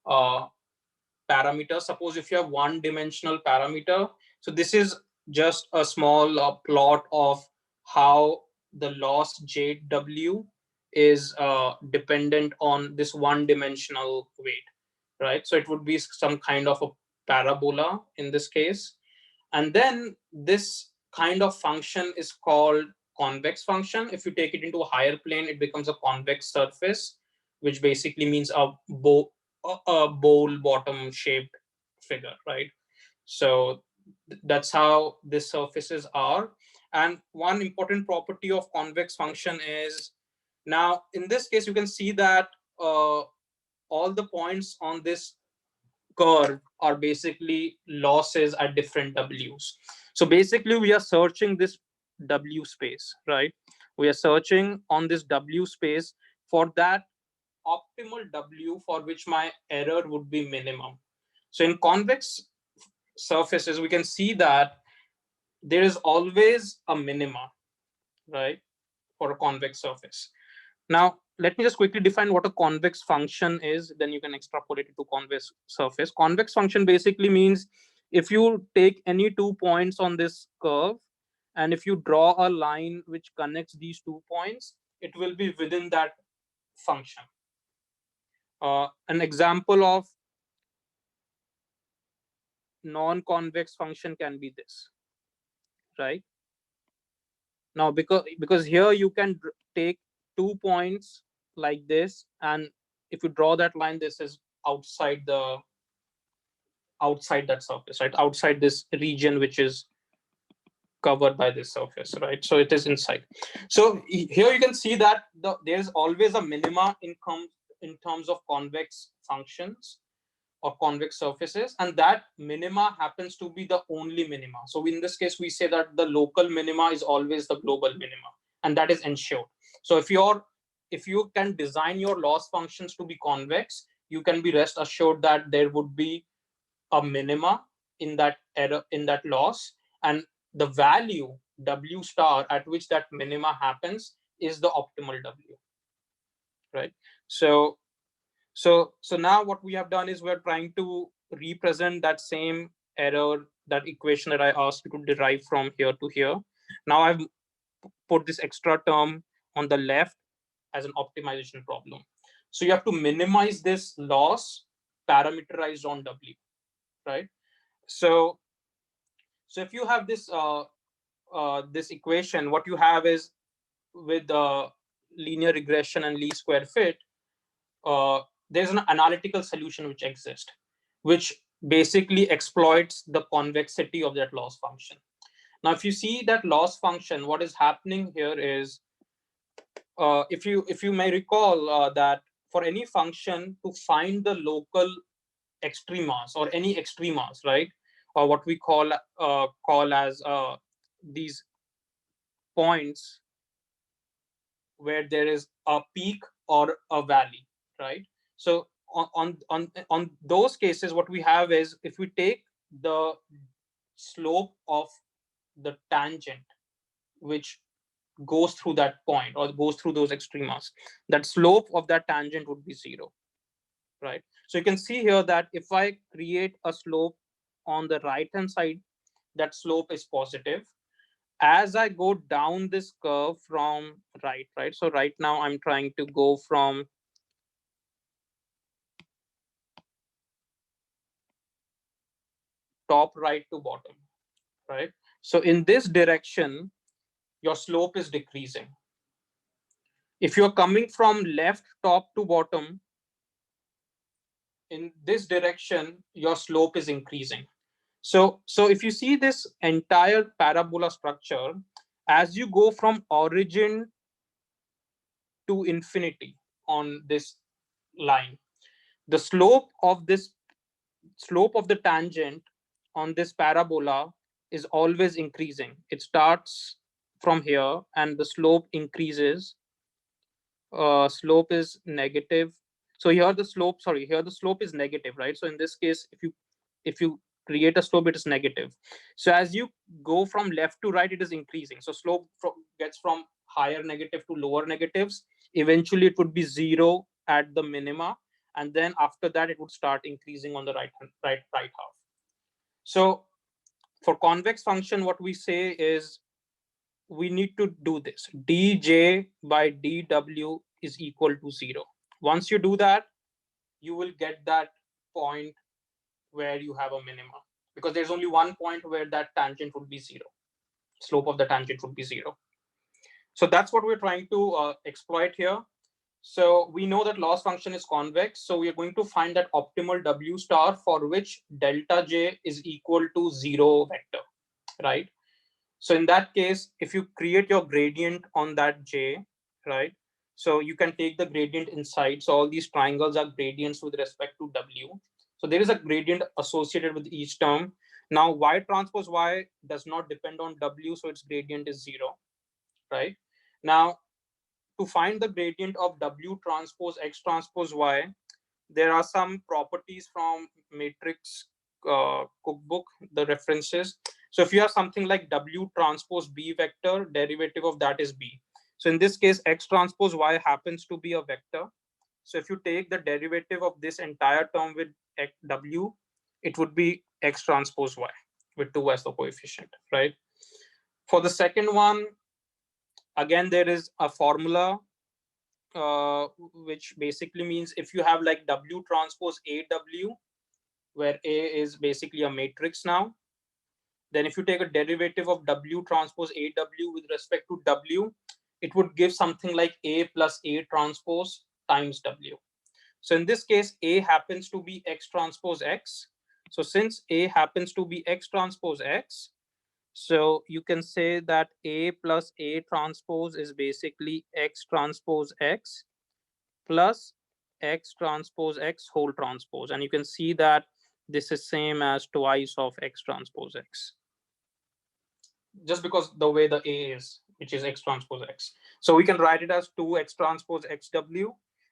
parameter, suppose if you have one dimensional parameter, so this is just a small plot of how the loss JW is dependent on this one dimensional weight, right? So it would be some kind of a parabola in this case. And then this kind of function is called convex function. If you take it into a higher plane, it becomes a convex surface, which basically means a bowl bottom shaped figure, right? So that's how these surfaces are. And one important property of convex function is, now in this case you can see that all the points on this curve are basically losses at different W's. So basically we are searching this W space, right? We are searching on this W space for that optimal W for which my error would be minimum. So in convex surfaces, we can see that there is always a minima, right, for a convex surface. Now, let me just quickly define what a convex function is, then you can extrapolate it to convex surface. Convex function basically means if you take any 2 points on this curve, and if you draw a line which connects these 2 points, it will be within that function. An example of non-convex function can be this, right? Now, because here you can take 2 points like this, and if you draw that line, this is outside that surface, right? Outside this region, which is covered by this surface, right? So it is inside. So here you can see that there's always a minima in terms of convex functions or convex surfaces, and that minima happens to be the only minima. So in this case, we say that the local minima is always the global minima, and that is ensured. So if you can design your loss functions to be convex, you can be rest assured that there would be a minima in that loss, and the value W star at which that minima happens is the optimal W. right? So now what we have done is we're trying to represent that same error, that equation that I asked you to derive from here to here. Now I've put this extra term on the left as an optimization problem. So you have to minimize this loss parameterized on W, right? So if you have this this equation, what you have is, with linear regression and least square fit, there's an analytical solution which exists, which basically exploits the convexity of that loss function. Now, if you see that loss function, what is happening here is, if you may recall, that for any function to find the local extremas or any extremas, right, or what we call as these points where there is a peak or a valley, right? So on those cases, what we have is, if we take the slope of the tangent which goes through that point or goes through those extremas, that slope of that tangent would be 0, right? So you can see here that if I create a slope on the right hand side, that slope is positive. As I go down this curve from right, so right now I'm trying to go from top right to bottom, right? So in this direction, your slope is decreasing. If you're coming from left top to bottom, in this direction, your slope is increasing. So if you see this entire parabola structure, as you go from origin to infinity on this line, the slope of the tangent on this parabola is always increasing. It starts from here and the slope increases. Slope is negative. So here the slope is negative, right? So in this case, if you create a slope, it is negative. So as you go from left to right, it is increasing. So slope gets from higher negative to lower negatives. Eventually it would be 0 at the minima, and then after that it would start increasing on the right half. So for convex function, what we say is, we need to do this: dj by dw is equal to 0. Once you do that, you will get that point where you have a minima, because there's only one point where that tangent would be 0. Slope of the tangent would be 0. So that's what we're trying to exploit here. So we know that loss function is convex. So we are going to find that optimal W star for which delta J is equal to 0 vector, right? So in that case, if you create your gradient on that J, right? So you can take the gradient inside. So all these triangles are gradients with respect to W. So there is a gradient associated with each term. Now Y transpose Y does not depend on W, so its gradient is 0, right? Now, to find the gradient of W transpose X transpose Y, there are some properties from matrix cookbook, the references. So if you have something like W transpose B vector, derivative of that is B. So in this case, X transpose Y happens to be a vector. So if you take the derivative of this entire term with W, it would be X transpose Y with 2 as the coefficient, right? For the second one, again, there is a formula which basically means, if you have like W transpose AW, where A is basically a matrix now, then if you take a derivative of W transpose AW with respect to W, it would give something like A plus A transpose times W. So in this case, A happens to be X transpose X. So since A happens to be X transpose X, so you can say that A plus A transpose is basically X transpose X plus X transpose X whole transpose. And you can see that this is same as twice of X transpose X, just because the way the A is, which is X transpose X. So we can write it as 2X transpose XW.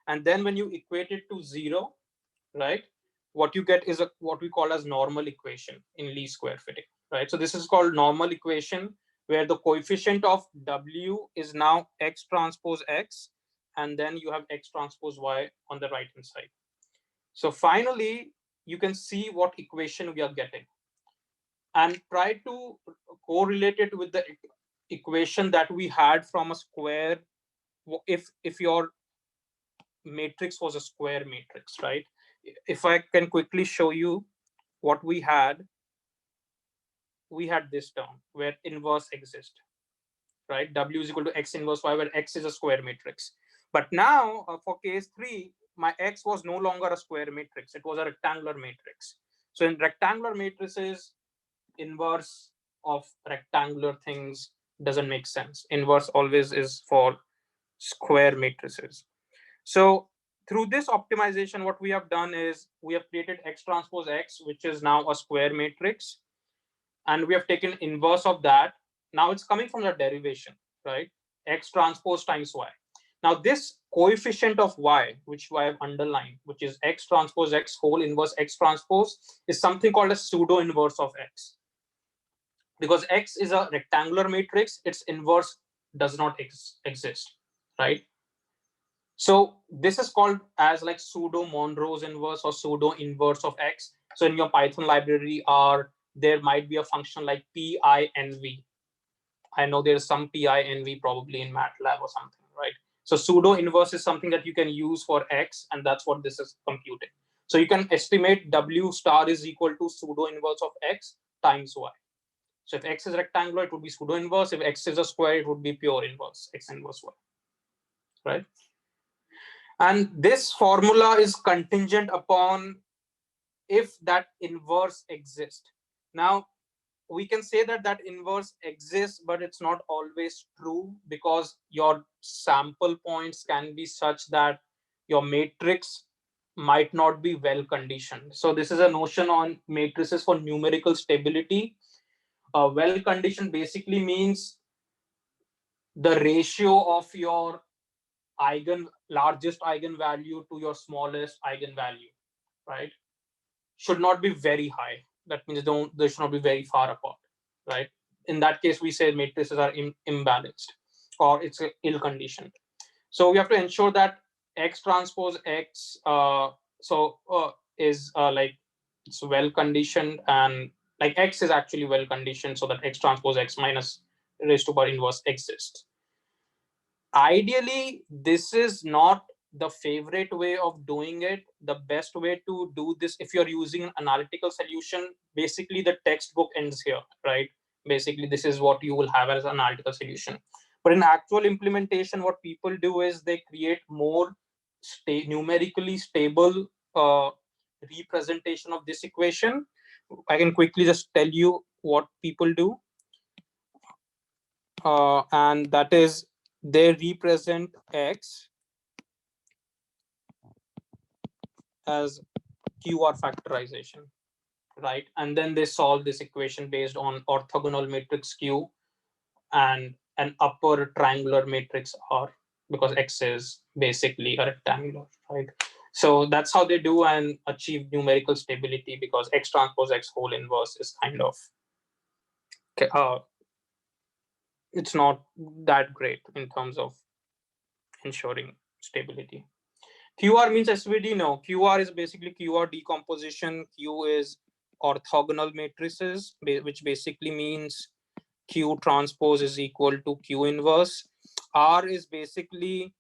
And then when you equate it to 0, right, what you get is what we call as normal equation in least square fitting, right? So this is called normal equation, where the coefficient of W is now X transpose X, and then you have X transpose Y on the right hand side. So finally, you can see what equation we are getting and try to correlate it with the equation that we had from a square. If your matrix was a square matrix, right? If I can quickly show you what we had this term where inverse exists, right? W is equal to X inverse Y, where X is a square matrix. But now for case 3, my X was no longer a square matrix. It was a rectangular matrix. So in rectangular matrices, inverse of rectangular things doesn't make sense. Inverse always is for square matrices. So through this optimization, what we have done is we have created X transpose X, which is now a square matrix. And we have taken inverse of that. Now it's coming from the derivation, right? X transpose times Y. Now this coefficient of Y, which I have underlined, which is X transpose X whole inverse X transpose, is something called a pseudo inverse of X. Because X is a rectangular matrix, its inverse does not exist, right? So this is called as like pseudo Monroe's inverse or pseudo inverse of X. So in your Python library there might be a function like PINV. I know there's some PINV probably in MATLAB or something, right? So pseudo inverse is something that you can use for X, and that's what this is computing. So you can estimate W star is equal to pseudo inverse of X times Y. So if X is rectangular, it would be pseudo inverse. If X is a square, it would be pure inverse, X inverse Y, right? And this formula is contingent upon if that inverse exists. Now, we can say that that inverse exists, but it's not always true because your sample points can be such that your matrix might not be well conditioned. So this is a notion on matrices for numerical stability. Well conditioned basically means the ratio of your largest eigenvalue to your smallest eigenvalue, right? Should not be very high. That means they should not be very far apart, right? In that case, we say matrices are imbalanced or it's ill-conditioned. So we have to ensure that X transpose X is like it's well conditioned, and like X is actually well conditioned so that X transpose X minus raised to power inverse exists. Ideally, this is not the favorite way of doing it. The best way to do this, if you're using an analytical solution, basically the textbook ends here, right? Basically, this is what you will have as an analytical solution. But in actual implementation, what people do is they create more numerically stable representation of this equation. I can quickly just tell you what people do. And that is they represent X as QR factorization, right? And then they solve this equation based on orthogonal matrix Q and an upper triangular matrix R, because X is basically a rectangular, right? So that's how they do and achieve numerical stability, because X transpose X whole inverse is kind of it's not that great in terms of ensuring stability. QR means SVD? No. QR is basically QR decomposition. Q is orthogonal matrices, which basically means Q transpose is equal to Q inverse. R is basically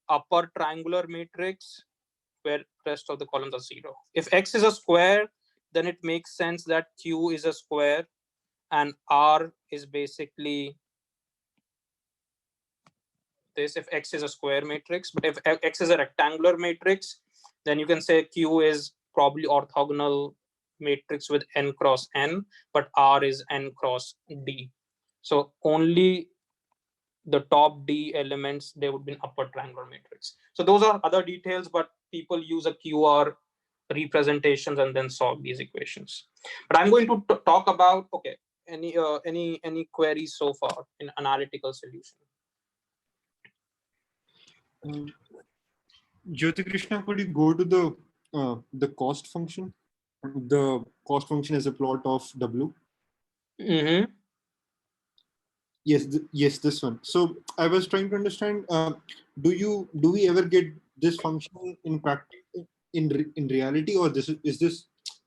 upper triangular matrix where rest of the columns are 0. If X is a square, then it makes sense that Q is a square and R is basically this if X is a square matrix. But if X is a rectangular matrix, then you can say Q is probably orthogonal matrix with n cross n, but R is n cross d. So only the top d elements, they would be an upper triangular matrix. So those are other details, but people use a QR representations and then solve these equations. But I'm going to talk about, okay, any queries so far in analytical solution? Jyoti Krishna, could you go to the cost function? The cost function is a plot of W. Mm-hmm. Yes, yes, this one. So I was trying to understand. Do we ever get this function in practice in reality, or is this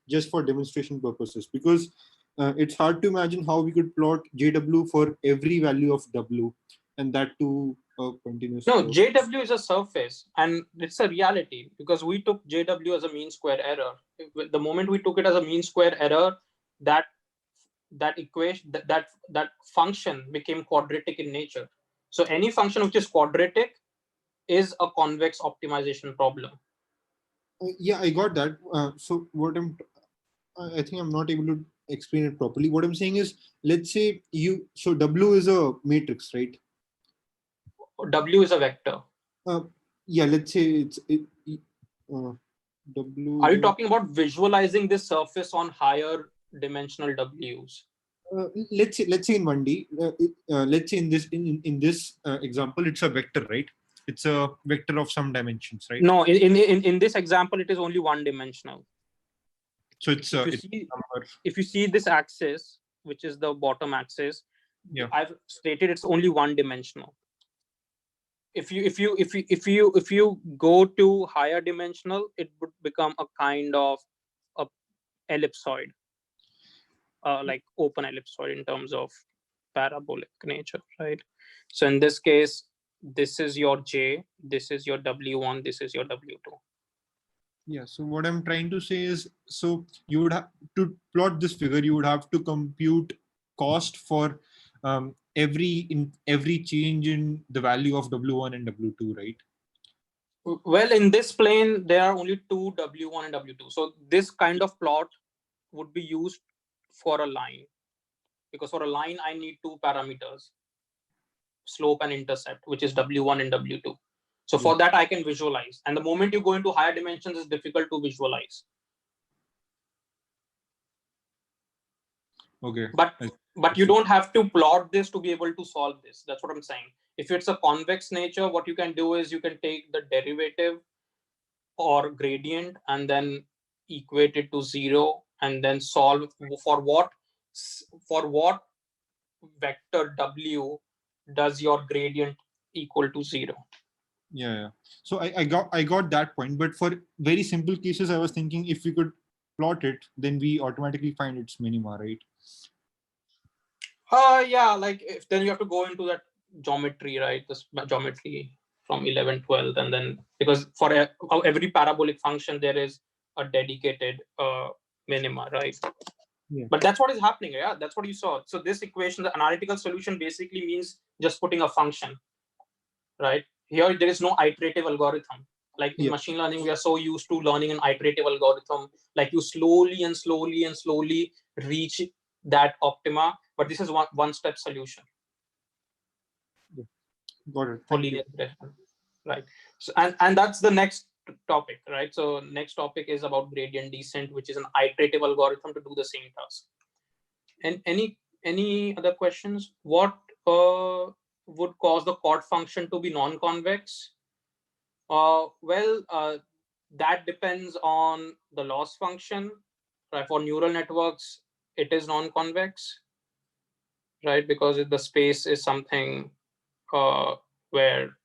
just for demonstration purposes? Because it's hard to imagine how we could plot JW for every value of W, and that too continuous. No, JW is a surface, and it's a reality because we took JW as a mean square error. The moment we took it as a mean square error, that equation that function became quadratic in nature. So any function which is quadratic is a convex optimization problem. Yeah, I got that. So what I think I'm not able to explain it properly. What I'm saying is, let's say so W is a matrix, right? W is a vector. Yeah, let's say W. Are you talking about visualizing this surface on higher dimensional Ws? Let's say in 1D, let's say in this example, it's a vector, right? It's a vector of some dimensions, right? No, in this example, it is only one dimensional. So it's if you see this axis, which is the bottom axis, yeah, I've stated it's only one dimensional. If you go to higher dimensional, it would become a kind of a ellipsoid, like open ellipsoid in terms of parabolic nature, right? So in this case, this is your J, this is your W1, this is your W2. Yeah, so what I'm trying to say is, so you would have to plot this figure, you would have to compute cost for every change in the value of W1 and W2, right? Well, in this plane, there are only two W1 and W2. So this kind of plot would be used for a line, because for a line, I need two parameters, slope and intercept, which is W1 and W2. So for that, I can visualize. And the moment you go into higher dimensions, it's difficult to visualize. Okay. But you don't have to plot this to be able to solve this. That's what I'm saying. If it's a convex nature, what you can do is you can take the derivative or gradient and then equate it to 0 and then solve for what vector W does your gradient equal to 0. Yeah. So I got that point, but for very simple cases, I was thinking if we could plot it, then we automatically find its minima, right? Yeah, like if then you have to go into that geometry, right? This geometry from 11, 12, and then because for every parabolic function there is a dedicated minima, right? Yeah. But that's what is happening. Yeah, that's what you saw. So this equation, the analytical solution, basically means just putting a function, right? Here there is no iterative algorithm. Like in machine learning, we are so used to learning an iterative algorithm, like you slowly and slowly and slowly reach that optima. But this is one step solution. Got it. For linear regression, right? So and that's the next topic, right? So next topic is about gradient descent, which is an iterative algorithm to do the same task. And any other questions? What would cause the chord function to be non-convex? That depends on the loss function, right? For neural networks, it is non-convex, right? Because the space is something where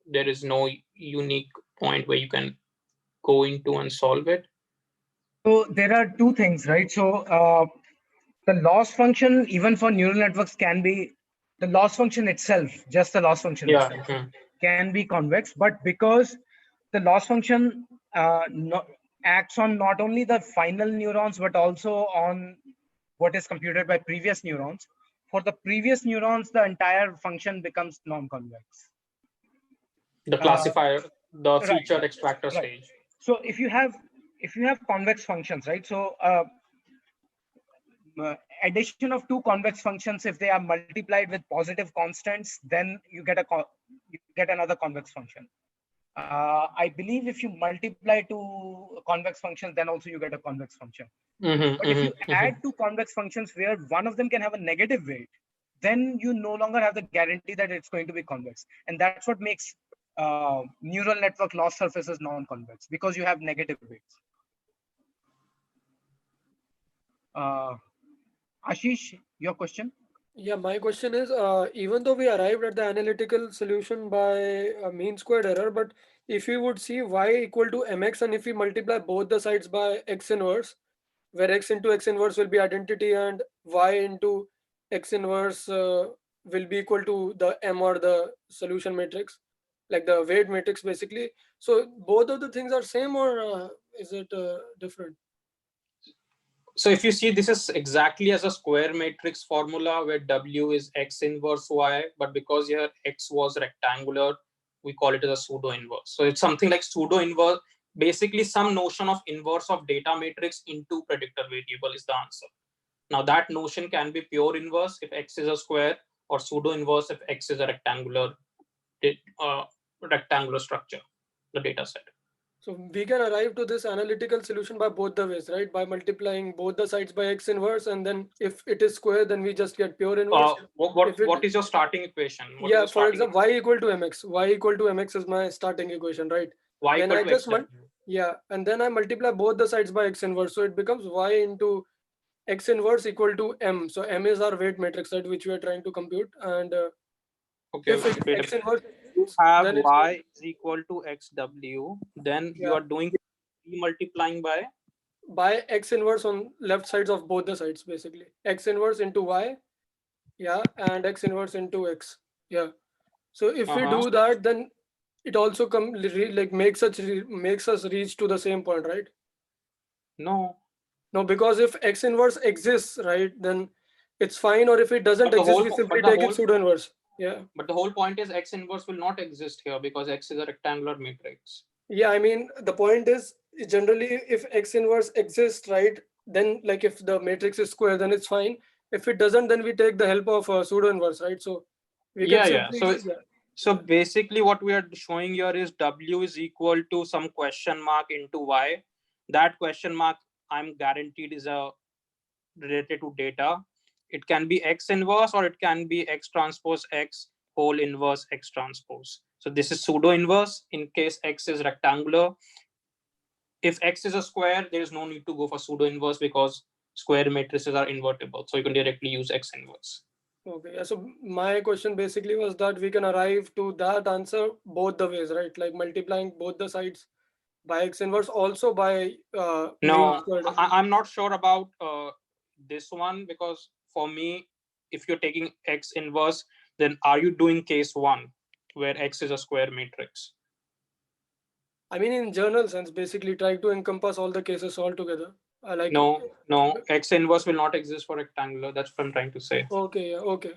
there is no unique point where you can go into and solve it. So there are two things, right? So the loss function, even for neural networks, can be the loss function itself, just the loss function itself, can be convex, but because the loss function acts on not only the final neurons, but also on what is computed by previous neurons. For the previous neurons, the entire function becomes non-convex. The classifier, the feature extractor stage. So if you have convex functions, right? So addition of two convex functions, if they are multiplied with positive constants, then you get another convex function. I believe if you multiply two convex functions, then also you get a convex function. But if you add two convex functions where one of them can have a negative weight, then you no longer have the guarantee that it's going to be convex. And that's what makes neural network loss surfaces non-convex, because you have negative weights. Ashish, your question? Yeah, my question is, even though we arrived at the analytical solution by mean squared error, but if we would see y equal to mx, and if we multiply both the sides by x inverse, where x into x inverse will be identity and y into x inverse will be equal to the m or the solution matrix, like the weight matrix basically. So both of the things are same, or is it different? So if you see, this is exactly as a square matrix formula where W is X inverse Y, but because here X was rectangular, we call it as a pseudo inverse. So it's something like pseudo inverse, basically some notion of inverse of data matrix into predictor variable is the answer. Now that notion can be pure inverse if X is a square, or pseudo inverse if X is a rectangular structure, the data set. So we can arrive to this analytical solution by both the ways, right? By multiplying both the sides by x inverse, and then if it is square, then we just get pure inverse. What is your starting equation? Yeah, for example, y equal to mx. Y equal to mx is my starting equation, right? Y then equal I to just x. yeah, and then I multiply both the sides by x inverse, so it becomes y into x inverse equal to m. So m is our weight matrix, right, which we are trying to compute, and okay, if x inverse, you have y is equal to xw, then you are doing multiplying by x inverse on left sides of both the sides, basically x inverse into y, yeah, and x inverse into x, yeah. So if we do that, then it also like makes us reach to the same point, right? No, because if x inverse exists, right, then it's fine, or if it doesn't exist, we simply take it pseudo inverse. Yeah, but the whole point is x inverse will not exist here because x is a rectangular matrix. Yeah, I mean, the point is, generally if x inverse exists, right, then like if the matrix is square, then it's fine. If it doesn't, then we take the help of pseudo inverse, right? So we can simply, so basically what we are showing here is w is equal to some question mark into y. That question mark, I'm guaranteed, is related to data. It can be x inverse or it can be x transpose x whole inverse x transpose. So this is pseudo inverse in case x is rectangular. If x is a square, there is no need to go for pseudo inverse because square matrices are invertible. So you can directly use x inverse. Okay, yeah. So my question basically was that we can arrive to that answer both the ways, right? Like multiplying both the sides by x inverse, also by no, I'm not sure about this one, because for me, if you're taking x inverse, then are you doing case one where x is a square matrix? I mean, in general sense, basically try to encompass all the cases all together. No, x inverse will not exist for rectangular. That's what I'm trying to say. Okay, yeah, okay,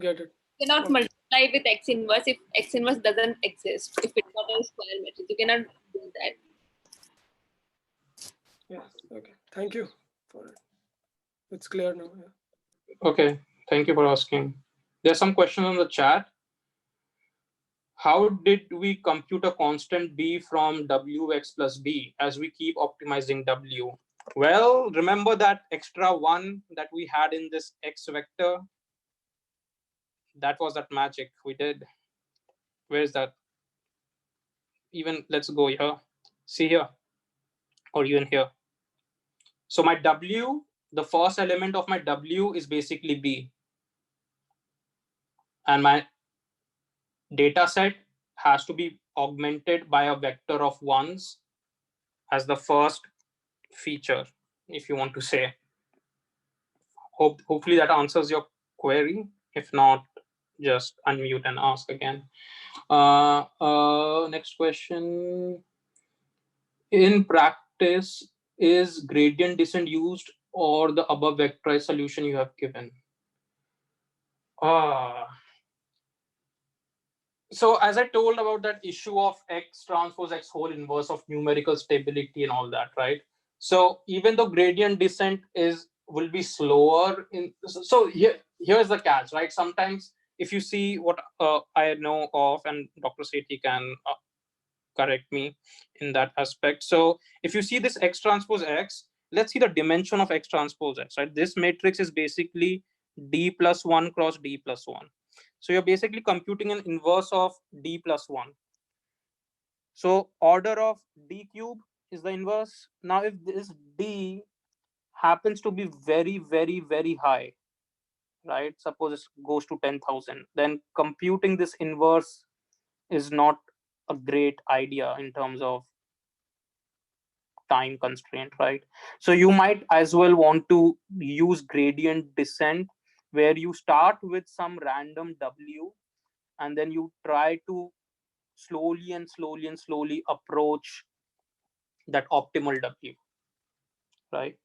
get it. You cannot multiply with x inverse if x inverse doesn't exist. If it's not a square matrix, you cannot do that. Yeah. Okay. Thank you for it. It's clear now. Yeah. Okay. Thank you for asking. There's some questions on the chat. How did we compute a constant b from wx plus b as we keep optimizing w? Well, remember that extra one that we had in this x vector? That was that magic we did. Where is that? Even let's go here. See here, or even here. So my w, the first element of my w is basically b. And my data set has to be augmented by a vector of ones as the first feature, if you want to say. Hopefully that answers your query. If not, just unmute and ask again. Next question. In practice, is gradient descent used or the above vectorized solution you have given? So as I told about that issue of x transpose x whole inverse of numerical stability and all that, right? So even though gradient descent will be slower in, so here's the catch, right? Sometimes if you see what I know of, and Dr. Sethi can correct me in that aspect. So if you see this x transpose x, let's see the dimension of x transpose x, right? This matrix is basically d plus 1 cross d plus 1. So you're basically computing an inverse of d plus 1. So order of d cube is the inverse. Now if this d happens to be very, very, very high, right? Suppose it goes to 10,000, then computing this inverse is not a great idea in terms of time constraint, right? So you might as well want to use gradient descent, where you start with some random W and then you try to slowly approach that optimal W, right?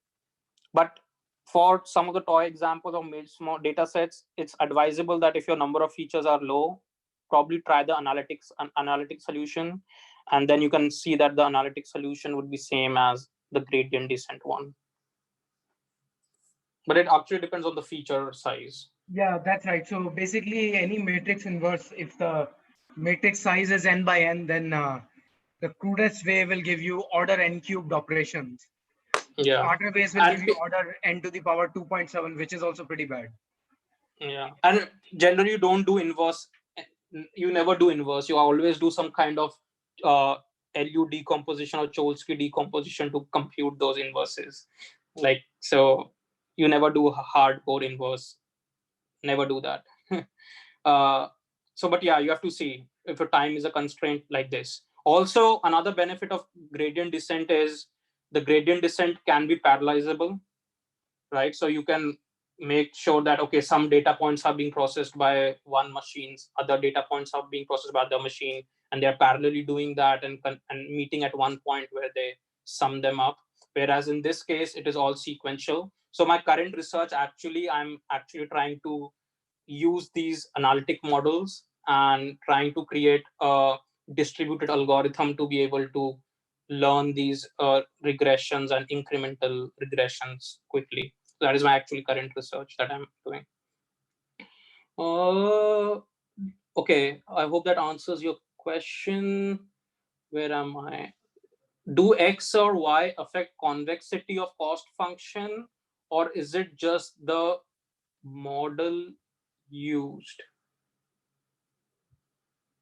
But for some of the toy examples of small data sets, it's advisable that if your number of features are low, probably try the analytic solution, and then you can see that the analytic solution would be same as the gradient descent one. But it actually depends on the feature size. Yeah, that's right. So basically, any matrix inverse, if the matrix size is n by n, then the crudest way will give you order n cubed operations. Yeah. Smarter ways will give you order n to the power 2.7, which is also pretty bad. Yeah, and generally you don't do inverse. You never do inverse. You always do some kind of LU decomposition or Cholesky decomposition to compute those inverses. Like, so you never do a hardcore inverse. Never do that. So, but yeah, you have to see if your time is a constraint like this. Also, another benefit of gradient descent is the gradient descent can be parallelizable, right? So you can make sure that, okay, some data points are being processed by one machine, other data points are being processed by the machine, and they're parallelly doing that and meeting at one point where they sum them up. Whereas in this case, it is all sequential. So my current research, I'm actually trying to use these analytic models and trying to create a distributed algorithm to be able to learn these regressions and incremental regressions quickly. So that is my actually current research that I'm doing. Okay, I hope that answers your question. Where am I? Do X or Y affect convexity of cost function, or is it just the model used?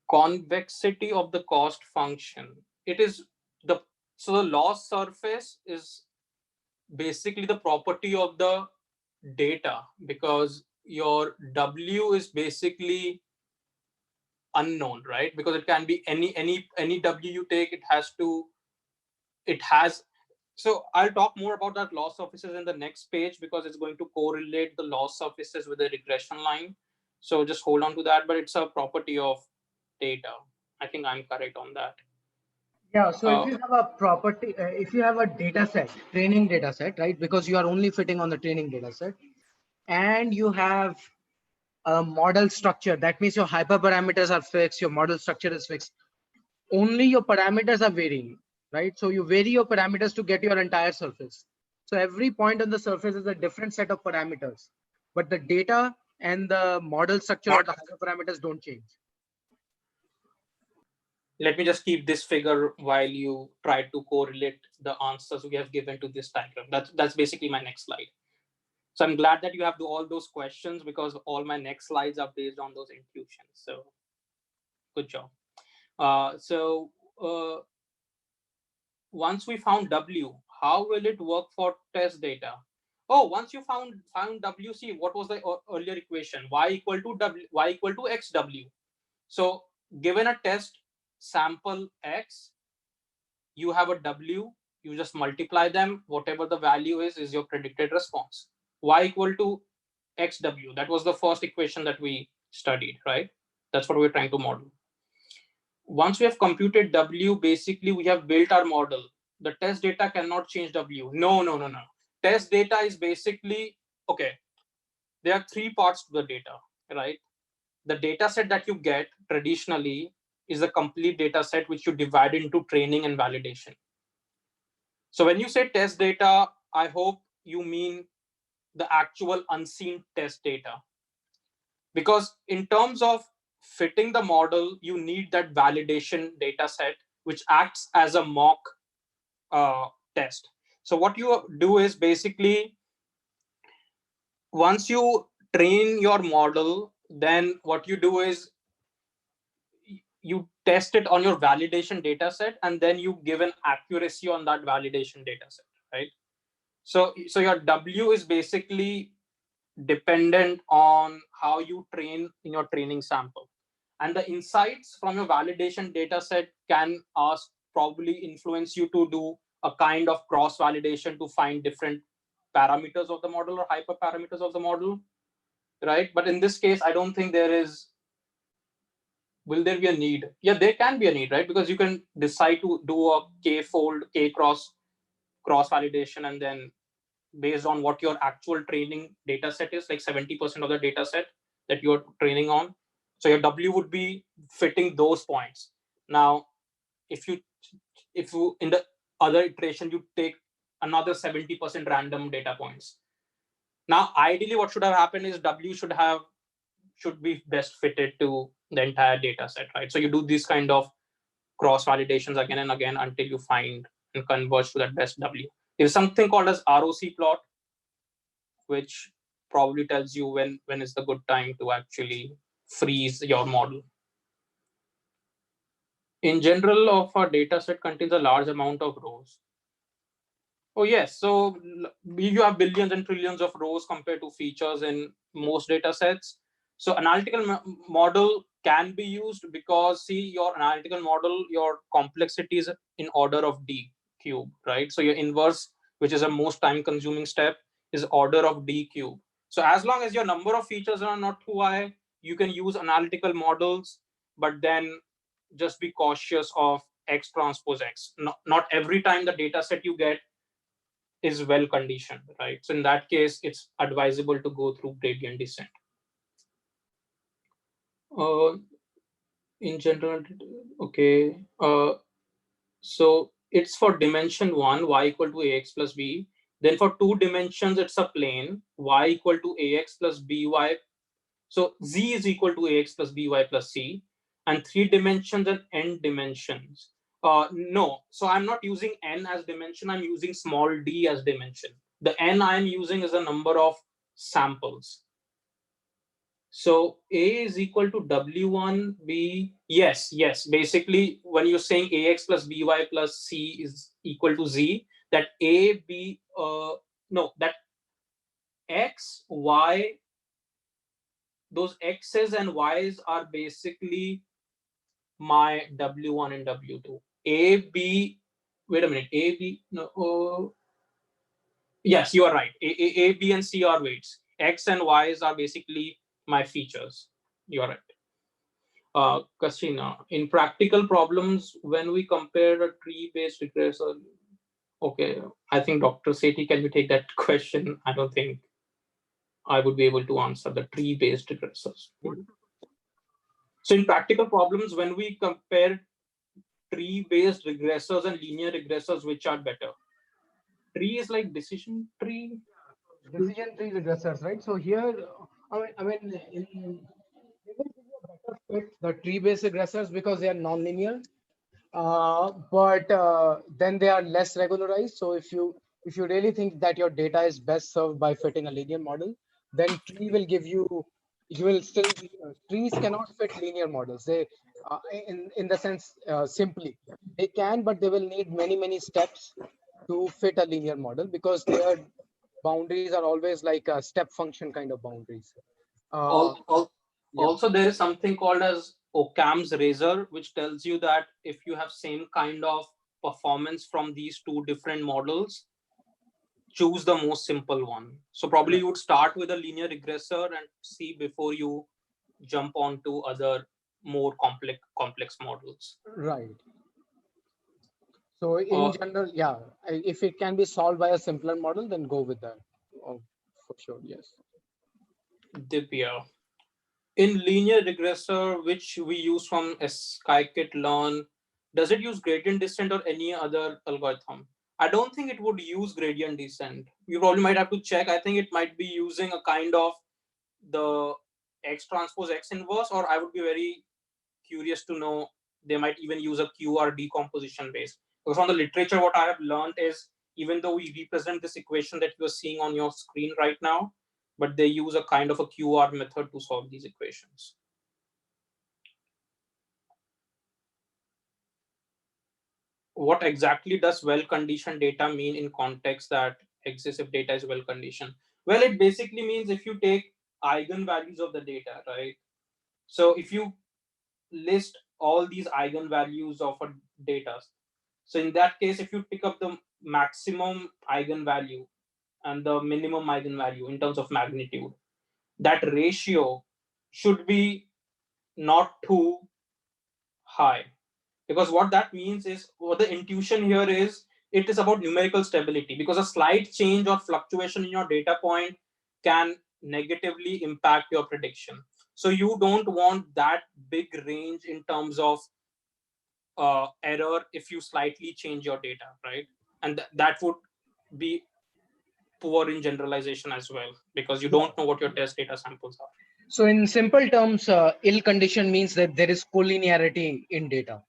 Convexity of the cost function. It is the loss surface is basically the property of the data, because your W is basically unknown, right? Because it can be any W you take, it has. So I'll talk more about that loss surfaces in the next page, because it's going to correlate the loss surfaces with the regression line. So just hold on to that, but it's a property of data. I think I'm correct on that. Yeah, so if you have a property, if you have a data set, training data set, right? Because you are only fitting on the training data set, and you have a model structure, that means your hyperparameters are fixed, your model structure is fixed. Only your parameters are varying, right? So you vary your parameters to get your entire surface. So every point on the surface is a different set of parameters, but the data and the model structure or the hyperparameters don't change. Let me just keep this figure while you try to correlate the answers we have given to this diagram. That's basically my next slide. So I'm glad that you have all those questions, because all my next slides are based on those intuitions. So good job. Once we found W, how will it work for test data? Oh, once you found WC, what was the earlier equation? Y equal to W, Y equal to XW. So given a test sample X, you have a W, you just multiply them, whatever the value is your predicted response. Y equal to XW, that was the first equation that we studied, right? That's what we're trying to model. Once we have computed W, basically we have built our model. The test data cannot change W. No. Test data is basically, okay, there are three parts to the data, right? The data set that you get traditionally is a complete data set which you divide into training and validation. So when you say test data, I hope you mean the actual unseen test data. Because in terms of fitting the model, you need that validation data set, which acts as a mock test. So what you do is basically, once you train your model, then what you do is you test it on your validation data set, and then you give an accuracy on that validation data set, right? So your W is basically dependent on how you train in your training sample. And the insights from your validation data set can probably influence you to do a kind of cross validation to find different parameters of the model or hyperparameters of the model, right? But in this case, I don't think there is. Will there be a need? Yeah, there can be a need, right? Because you can decide to do a k-fold, k-cross validation, and then based on what your actual training data set is, like 70% of the data set that you're training on. So your W would be fitting those points. Now, if you in the other iteration, you take another 70% random data points. Now, ideally, what should have happened is W should be best fitted to the entire data set, right? So you do these kind of cross validations again and again until you find and converge to that best W. There's something called as ROC plot, which probably tells you when is the good time to actually freeze your model. In general, of our data set contains a large amount of rows. Oh yes, so you have billions and trillions of rows compared to features in most data sets. So analytical model can be used because, see, your analytical model, your complexity is in order of D cube, right? So your inverse, which is a most time consuming step, is order of D cube. So as long as your number of features are not too high, you can use analytical models, but then just be cautious of X transpose X. Not every time the data set you get is well conditioned, right? So in that case, it's advisable to go through gradient descent. In general, okay. So it's for dimension 1, y equal to ax plus b. Then for 2 dimensions, it's a plane, y equal to ax plus by. So z is equal to ax plus by plus c. And 3 dimensions and n dimensions. No, so I'm not using n as dimension, I'm using small d as dimension. The n I'm using is the number of samples. So A is equal to W1, B. Yes. Basically, when you're saying AX plus BY plus C is equal to Z, that A, B, that X, Y, those X's and Y's are basically my W1 and W2. A, B, wait a minute, A, B, no, yes, you are right. A, B, and C are weights. X and Y's are basically my features. You are right. Kasina, in practical problems, when we compare a tree-based regressor, okay, I think Dr. Sethi, can you take that question? I don't think I would be able to answer the tree-based regressors. So in practical problems, when we compare tree-based regressors and linear regressors, which are better? Tree is like decision tree. Decision tree regressors, right? So here, I mean, they will give you a better fit, the tree-based regressors, because they are non-linear. But then they are less regularized. So if you really think that your data is best served by fitting a linear model, then tree will give you will still trees cannot fit linear models. They in the sense simply they can, but they will need many steps to fit a linear model because their boundaries are always like a step function kind of boundaries. Also, there is something called as Occam's razor, which tells you that if you have same kind of performance from these two different models, choose the most simple one. So probably you would start with a linear regressor and see before you jump on to other more complex models. Right. So in general, yeah, if it can be solved by a simpler model, then go with that. Oh, for sure, yes. Divya, in linear regressor, which we use from scikit-learn, does it use gradient descent or any other algorithm? I don't think it would use gradient descent. You probably might have to check. I think it might be using a kind of the X transpose X inverse, or I would be very curious to know, they might even use a QR decomposition base. Because from the literature, what I have learned is, even though we represent this equation that you're seeing on your screen right now, but they use a kind of a QR method to solve these equations. What exactly does well-conditioned data mean in context that exists if data is well-conditioned? Well, it basically means if you take eigenvalues of the data, right? So if you list all these eigenvalues of a data, so in that case, if you pick up the maximum eigenvalue and the minimum eigenvalue in terms of magnitude, that ratio should be not too high, because what that means is, what the intuition here is, it is about numerical stability, because a slight change or fluctuation in your data point can negatively impact your prediction. So you don't want that big range in terms of error if you slightly change your data, right? And that would be poor in generalization as well, because you don't know what your test data samples are. So in simple terms, ill condition means that there is collinearity in data.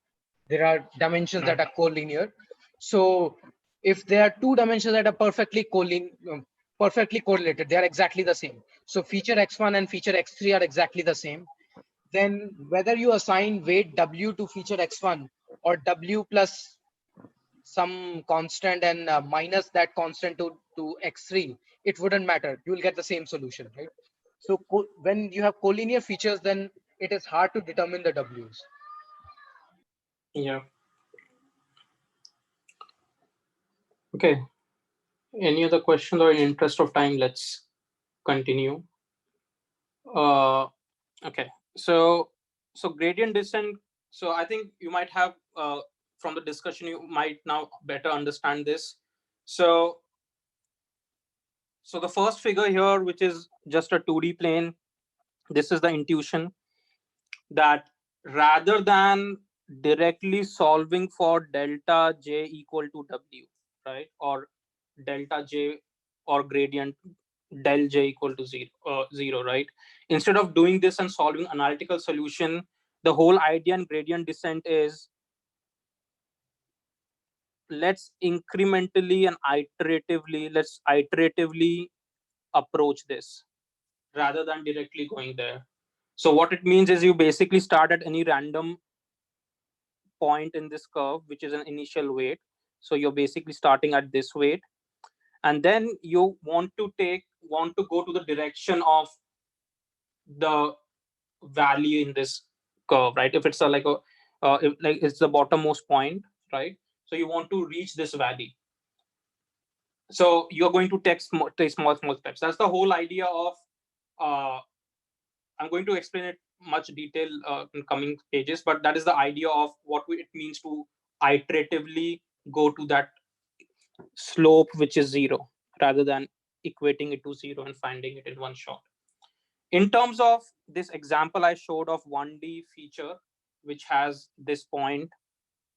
There are dimensions that are collinear. So if there are two dimensions that are perfectly correlated, they are exactly the same. So feature x1 and feature x3 are exactly the same. Then whether you assign weight w to feature x1 or w plus some constant and minus that constant to x3, it wouldn't matter. You will get the same solution, right? So when you have collinear features, then it is hard to determine the w's. Yeah. Okay. Any other questions, or in interest of time, let's continue. Okay. So gradient descent. So I think you might have from the discussion, you might now better understand this. So the first figure here, which is just a 2D plane, this is the intuition that rather than directly solving for delta j equal to w, right, or delta j or gradient del j equal to 0, right, instead of doing this and solving analytical solution, the whole idea in gradient descent is, let's incrementally and iteratively approach this rather than directly going there. So what it means is, you basically start at any random point in this curve, which is an initial weight. So you're basically starting at this weight, and then you want to go to the direction of the value in this curve, right? If it's like it's the bottommost point, right? So you want to reach this value. So you're going to take small steps. That's the whole idea of I'm going to explain it much detail in coming pages, but that is the idea of what it means to iteratively go to that slope which is 0, rather than equating it to 0 and finding it in one shot. In terms of this example I showed of 1D feature, which has this point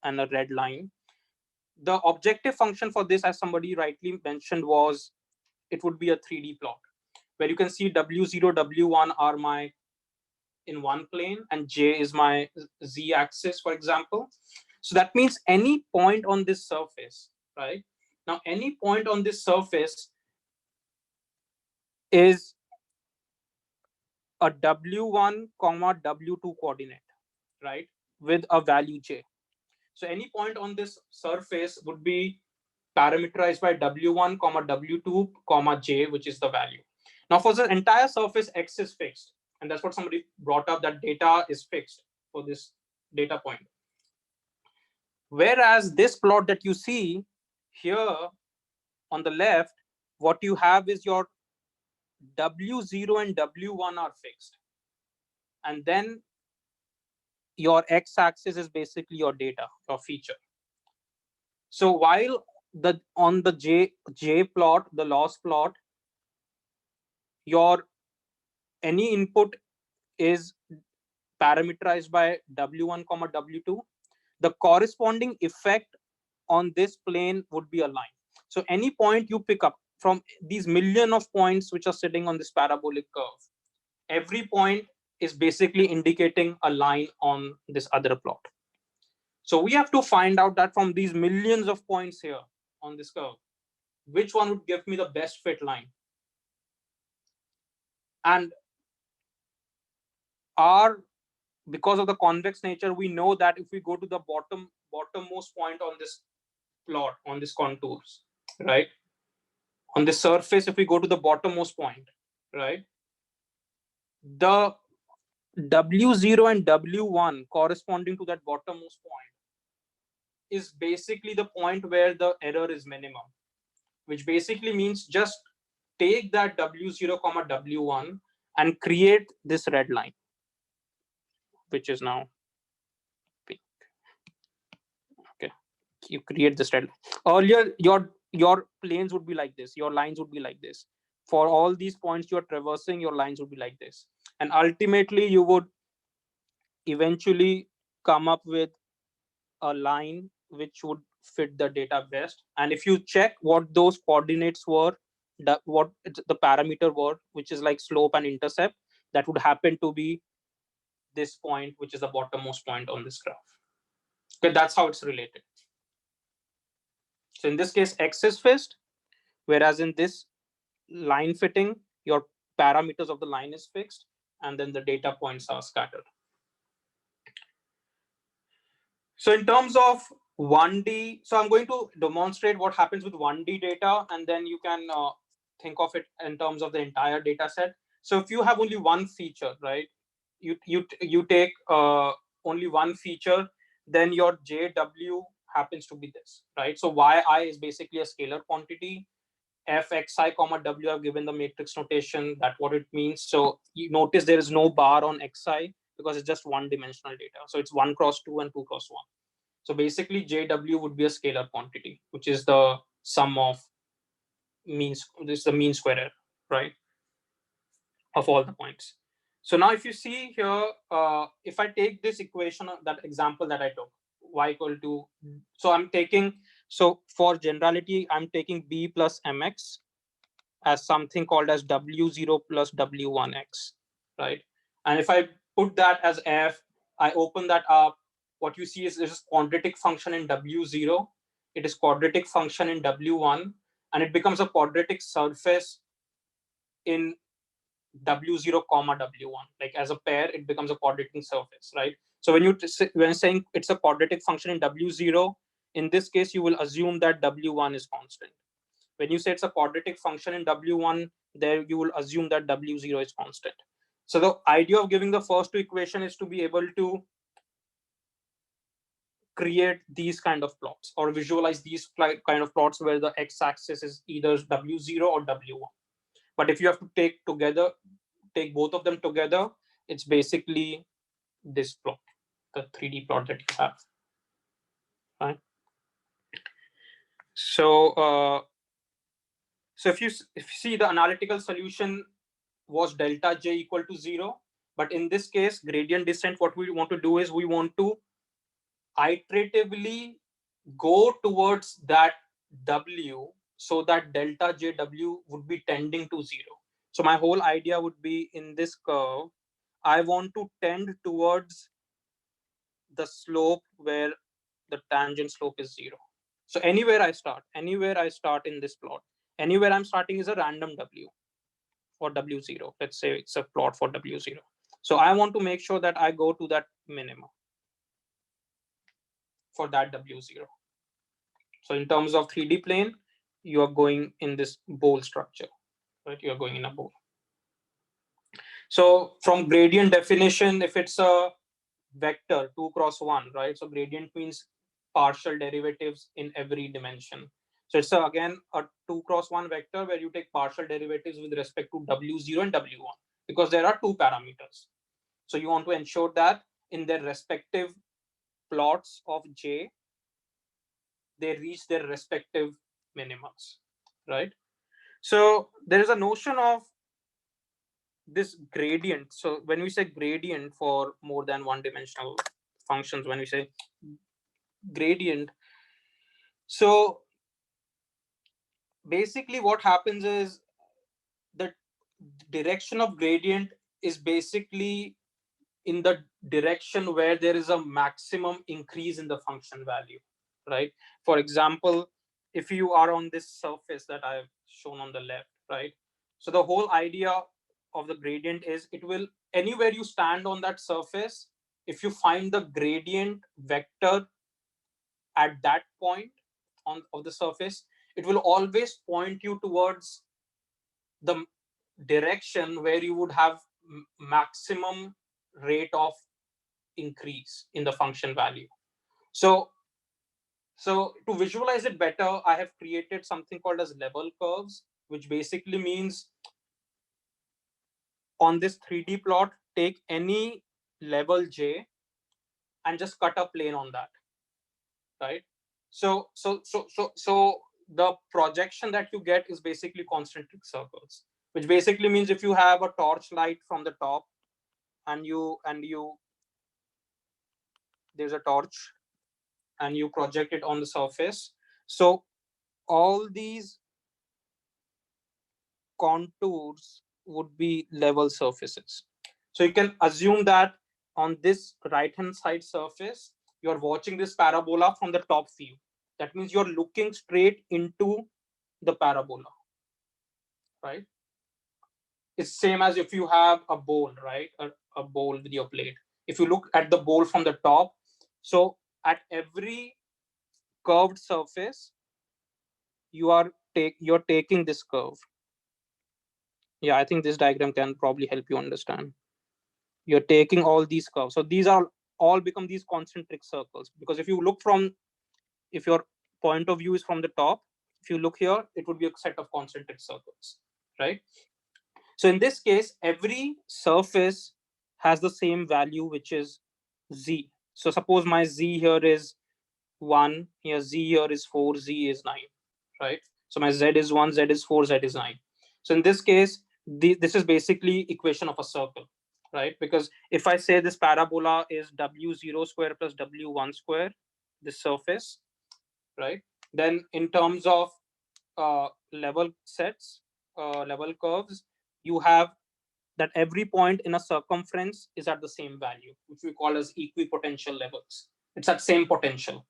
and a red line, the objective function for this, as somebody rightly mentioned, was it would be a 3D plot where you can see W0, W1 are my in one plane and J is my Z axis, for example. So that means any point on this surface, right? Now, any point on this surface is a W1, W2 coordinate, right? With a value J. So any point on this surface would be parameterized by W1, W2, J, which is the value. Now, for the entire surface, X is fixed. And that's what somebody brought up, that data is fixed for this data point. Whereas this plot that you see here on the left, what you have is your W0 and W1 are fixed. And then your x-axis is basically your data, your feature. So while on the J plot, the loss plot, your any input is parameterized by W1, W2, the corresponding effect on this plane would be a line. So any point you pick up from these million of points which are sitting on this parabolic curve, every point is basically indicating a line on this other plot. So we have to find out that from these millions of points here on this curve, which one would give me the best fit line. And because of the convex nature, we know that if we go to the bottommost point on this plot, on this contours, right, on the surface, if we go to the bottommost point, right, the W0 and W1 corresponding to that bottommost point is basically the point where the error is minimum, which basically means just take that W0 comma W1 and create this red line, which is now pink. Okay, you create this red line. Earlier, your planes would be like this, your lines would be like this. For all these points you're traversing, your lines would be like this. And ultimately, you would eventually come up with a line which would fit the data best. And if you check what those coordinates were, what the parameter were, which is like slope and intercept, that would happen to be this point, which is the bottommost point on this graph. Okay, that's how it's related. So in this case, x is fixed, whereas in this line fitting, your parameters of the line is fixed, and then the data points are scattered. So in terms of 1D, so I'm going to demonstrate what happens with 1D data, and then you can think of it in terms of the entire data set. So if you have only one feature, right, you take only one feature, then your JW happens to be this, right? So yi is basically a scalar quantity. Fxi comma w, I've given the matrix notation, that what it means. So you notice there is no bar on xi because it's just one dimensional data. So it's 1 cross 2 and 2 cross 1. So basically JW would be a scalar quantity, which is the sum of means, this is the mean square error, right, of all the points. So now if you see here, if I take this equation, that example that I took, y equal to, so I'm taking, so for generality, I'm taking b plus mx as something called as w0 plus w1x, right? And if I put that as f, I open that up, what you see is this quadratic function in w0, it is quadratic function in w1, and it becomes a quadratic surface in w0 comma w1. Like as a pair, it becomes a quadratic surface, right? So when saying it's a quadratic function in w0, in this case, you will assume that w1 is constant. When you say it's a quadratic function in w1, there you will assume that w0 is constant. So the idea of giving the first two equation is to be able to create these kind of plots or visualize these kind of plots where the x-axis is either w0 or w1. But if you have to take both of them together, it's basically this plot, the 3D plot that you have, right? So so if you see, the analytical solution was delta j equal to 0, but in this case, gradient descent, what we want to do is we want to iteratively go towards that w so that delta jw would be tending to 0. So my whole idea would be, in this curve, I want to tend towards the slope where the tangent slope is 0. So anywhere I start in this plot, anywhere I'm starting is a random w for w0. Let's say it's a plot for w0. So I want to make sure that I go to that minimum for that w0. So in terms of 3D plane, you are going in this bowl structure, right? You are going in a bowl. So from gradient definition, if it's a vector 2 cross 1, right? So gradient means partial derivatives in every dimension. So it's again a 2 cross 1 vector where you take partial derivatives with respect to w0 and w1, because there are two parameters. So you want to ensure that in their respective plots of j, they reach their respective minimums, right? So there is a notion of this gradient. So when we say gradient for more than one dimensional functions, when we say gradient, so basically what happens is the direction of gradient is basically in the direction where there is a maximum increase in the function value, right? For example, if you are on this surface that I've shown on the left, right? So the whole idea of the gradient is, it will, anywhere you stand on that surface, if you find the gradient vector at that point of the surface, it will always point you towards the direction where you would have maximum rate of increase in the function value. So to visualize it better, I have created something called as level curves, which basically means on this 3D plot, take any level j and just cut a plane on that, right? So the projection that you get is basically concentric circles, which basically means if you have a torch light from the top and there's a torch and you project it on the surface, so all these contours would be level surfaces. So you can assume that on this right hand side surface, you're watching this parabola from the top view. That means you're looking straight into the parabola, right? It's same as if you have a bowl, right? A bowl with your plate. If you look at the bowl from the top, so at every curved surface, you're taking this curve. Yeah, I think this diagram can probably help you understand. You're taking all these curves. So these are all become these concentric circles, because if your point of view is from the top, if you look here, it would be a set of concentric circles, right? So in this case, every surface has the same value, which is z. So suppose my z here is 1, here z here is 4, z is 9, right? So my z is 1, z is 4, z is 9. So in this case, this is basically equation of a circle, right? Because if I say this parabola is w0 square plus w1 square, this surface, right? Then in terms of level sets, level curves, you have that every point in a circumference is at the same value, which we call as equipotential levels. It's at same potential,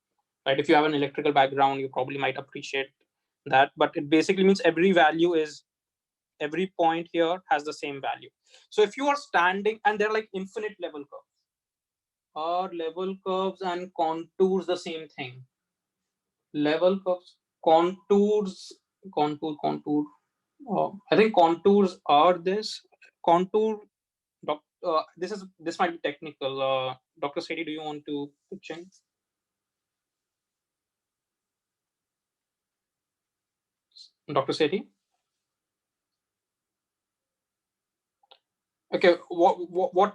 right? If you have an electrical background, you probably might appreciate that, but it basically means every point here has the same value. So if you are standing, and they're like infinite level curves. Are level curves and contours the same thing? Level curves, contours, contour. I think contours are this contour. This might be technical. Dr. Sethi, do you want to pitch in? Dr. Sethi? Okay, what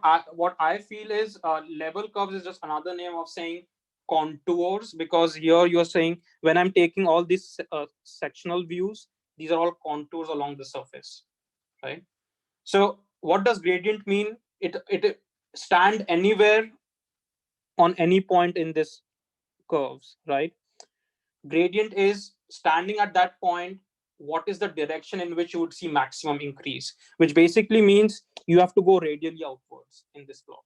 I feel is level curves is just another name of saying contours, because here you're saying when I'm taking all these sectional views, these are all contours along the surface, right? So what does gradient mean? It stand anywhere on any point in this curves, right? Gradient is standing at that point, what is the direction in which you would see maximum increase, which basically means you have to go radially outwards in this plot.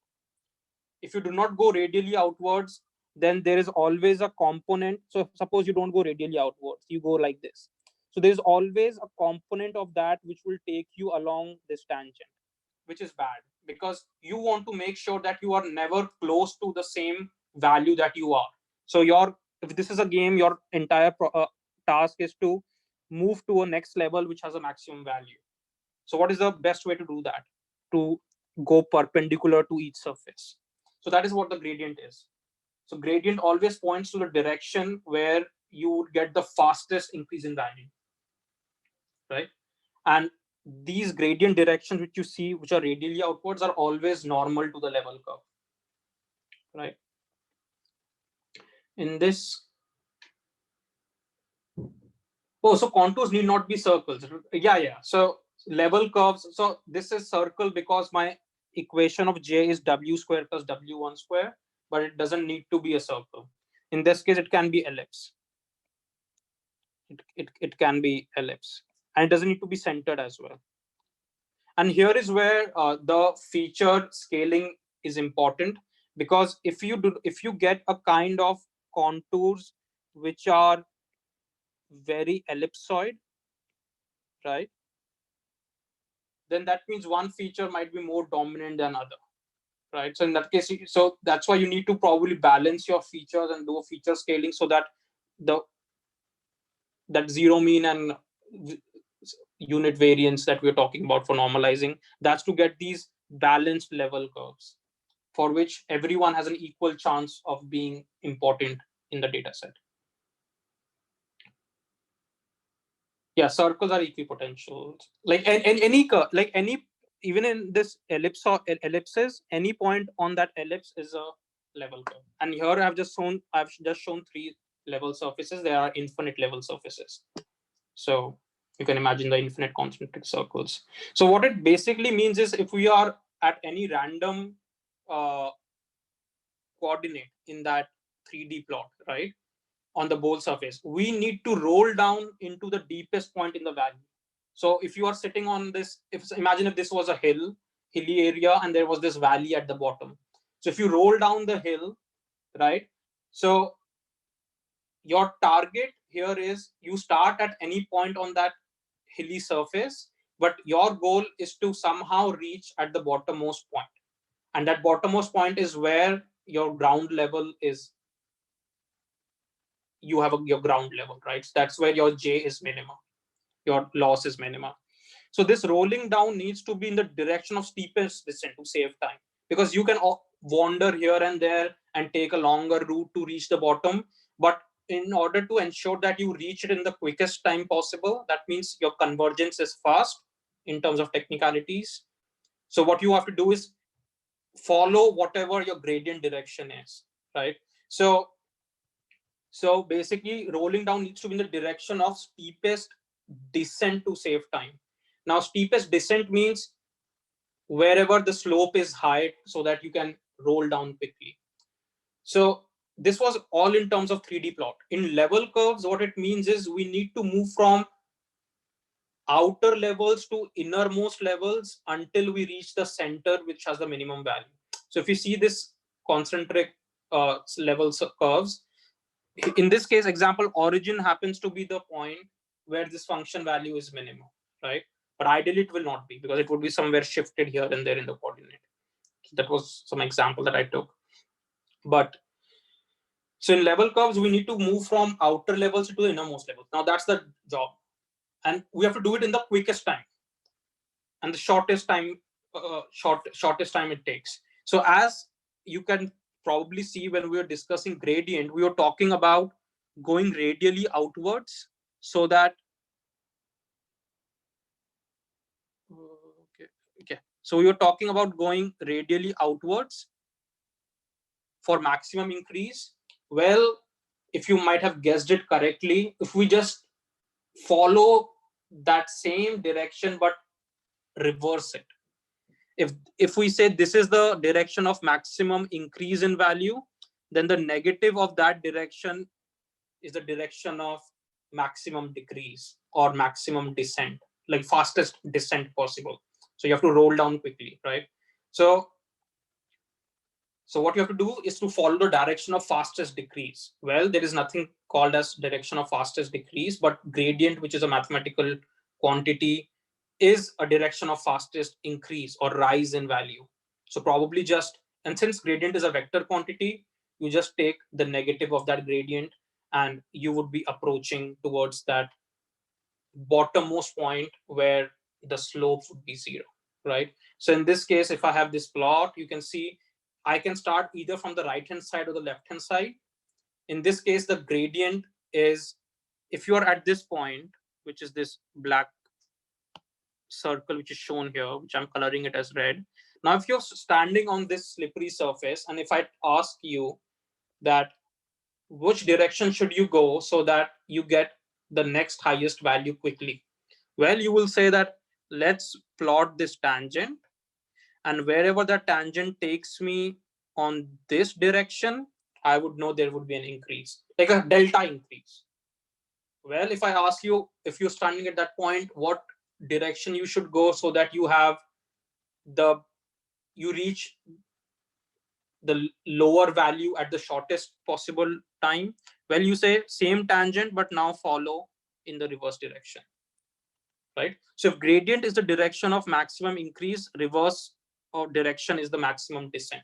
If you do not go radially outwards, then there is always a component. So suppose you don't go radially outwards, you go like this. So there's always a component of that which will take you along this tangent, which is bad, because you want to make sure that you are never close to the same value that you are. So if this is a game, your entire task is to move to a next level which has a maximum value. So what is the best way to do that? To go perpendicular to each surface. So that is what the gradient is. So gradient always points to the direction where you would get the fastest increase in value, right? And these gradient directions which you see, which are radially outwards, are always normal to the level curve, right? In this, so contours need not be circles. Yeah. So level curves. So this is circle because my equation of j is w square plus w1 square, but it doesn't need to be a circle. In this case, it can be ellipse. It can be ellipse, and it doesn't need to be centered as well. And here is where the feature scaling is important, because if you get a kind of contours which are very ellipsoid, right, then that means one feature might be more dominant than other, right? So in that case, so that's why you need to probably balance your features and do a feature scaling so that the that zero mean and unit variance that we're talking about for normalizing, that's to get these balanced level curves for which everyone has an equal chance of being important in the data set. Yeah, circles are equipotential. Like any curve, like any, even in this ellipse or ellipses, any point on that ellipse is a level curve. And here I've just shown 3 level surfaces. There are infinite level surfaces. So you can imagine the infinite concentric circles. So what it basically means is if we are at any random coordinate in that 3D plot, right, on the bowl surface, we need to roll down into the deepest point in the valley. So if you are sitting on this, imagine if this was a hilly area and there was this valley at the bottom. So if you roll down the hill, right, so your target here is you start at any point on that hilly surface, but your goal is to somehow reach at the bottommost point. And that bottommost point is where your ground level is. You have your ground level, right? So that's where your J is minima, your loss is minima. So this rolling down needs to be in the direction of steepest descent to save time, because you can wander here and there and take a longer route to reach the bottom. But in order to ensure that you reach it in the quickest time possible, that means your convergence is fast in terms of technicalities. So what you have to do is follow whatever your gradient direction is, right? So basically rolling down needs to be in the direction of steepest descent to save time. Now steepest descent means wherever the slope is high so that you can roll down quickly. So this was all in terms of 3D plot. In level curves, what it means is we need to move from outer levels to innermost levels until we reach the center, which has the minimum value. So if you see this concentric levels curves, in this case example, origin happens to be the point where this function value is minimum, right? But ideally it will not be, because it would be somewhere shifted here and there in the coordinate. That was some example that I took. But so in level curves, we need to move from outer levels to the innermost levels. Now that's the job, and we have to do it in the quickest time and the shortest time, shortest time it takes. So as you can probably see, when we were discussing gradient, we were talking about going radially outwards so that okay. So we were talking about going radially outwards for maximum increase. Well, if you might have guessed it correctly, if we just follow that same direction but reverse it, if we say this is the direction of maximum increase in value, then the negative of that direction is the direction of maximum decrease or maximum descent, like fastest descent possible. So you have to roll down quickly, right? So what you have to do is to follow the direction of fastest decrease. Well, there is nothing called as direction of fastest decrease, but gradient, which is a mathematical quantity, is a direction of fastest increase or rise in value. So probably just, and since gradient is a vector quantity, you just take the negative of that gradient and you would be approaching towards that bottommost point where the slope would be 0, right? So in this case, if I have this plot, you can see I can start either from the right hand side or the left hand side. In this case, the gradient is, if you are at this point, which is this black circle which is shown here, which I'm coloring it as red. Now if you're standing on this slippery surface, and if I ask you that which direction should you go so that you get the next highest value quickly, well, you will say that let's plot this tangent, and wherever the tangent takes me on this direction, I would know there would be an increase, like a delta increase. Well, if I ask you, if you're standing at that point, what direction you should go so that you reach the lower value at the shortest possible time, well, you say same tangent but now follow in the reverse direction, right? So if gradient is the direction of maximum increase, reverse or direction is the maximum descent.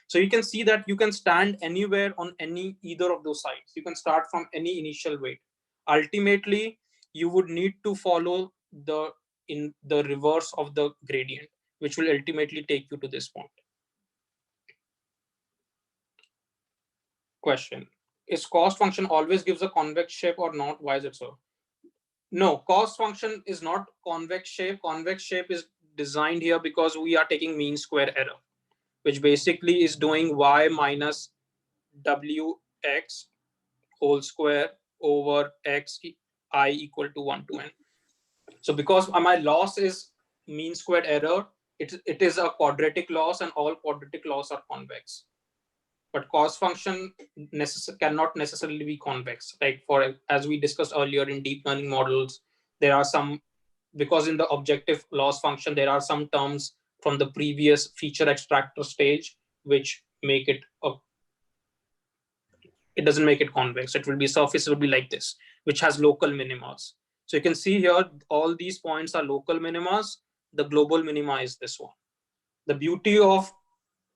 So you can see that you can stand anywhere on either of those sides. You can start from any initial weight. ultimately you would need to follow the reverse of the gradient, which will ultimately take you to this point. Question: is cost function always gives a convex shape or not? Why is it so? No, cost function is not convex shape. Convex shape is designed here because we are taking mean square error, which basically is doing y minus wx whole square over x I equal to 1 to n. So because my loss is mean squared error, it is a quadratic loss, and all quadratic loss are convex. But cost function cannot necessarily be convex. Like as we discussed earlier in deep learning models, there are some, because in the objective loss function, there are some terms from the previous feature extractor stage which make it it doesn't make it convex. It will be surface, it will be like this, which has local minimas. So you can see here, all these points are local minimas. The global minima is this one. The beauty of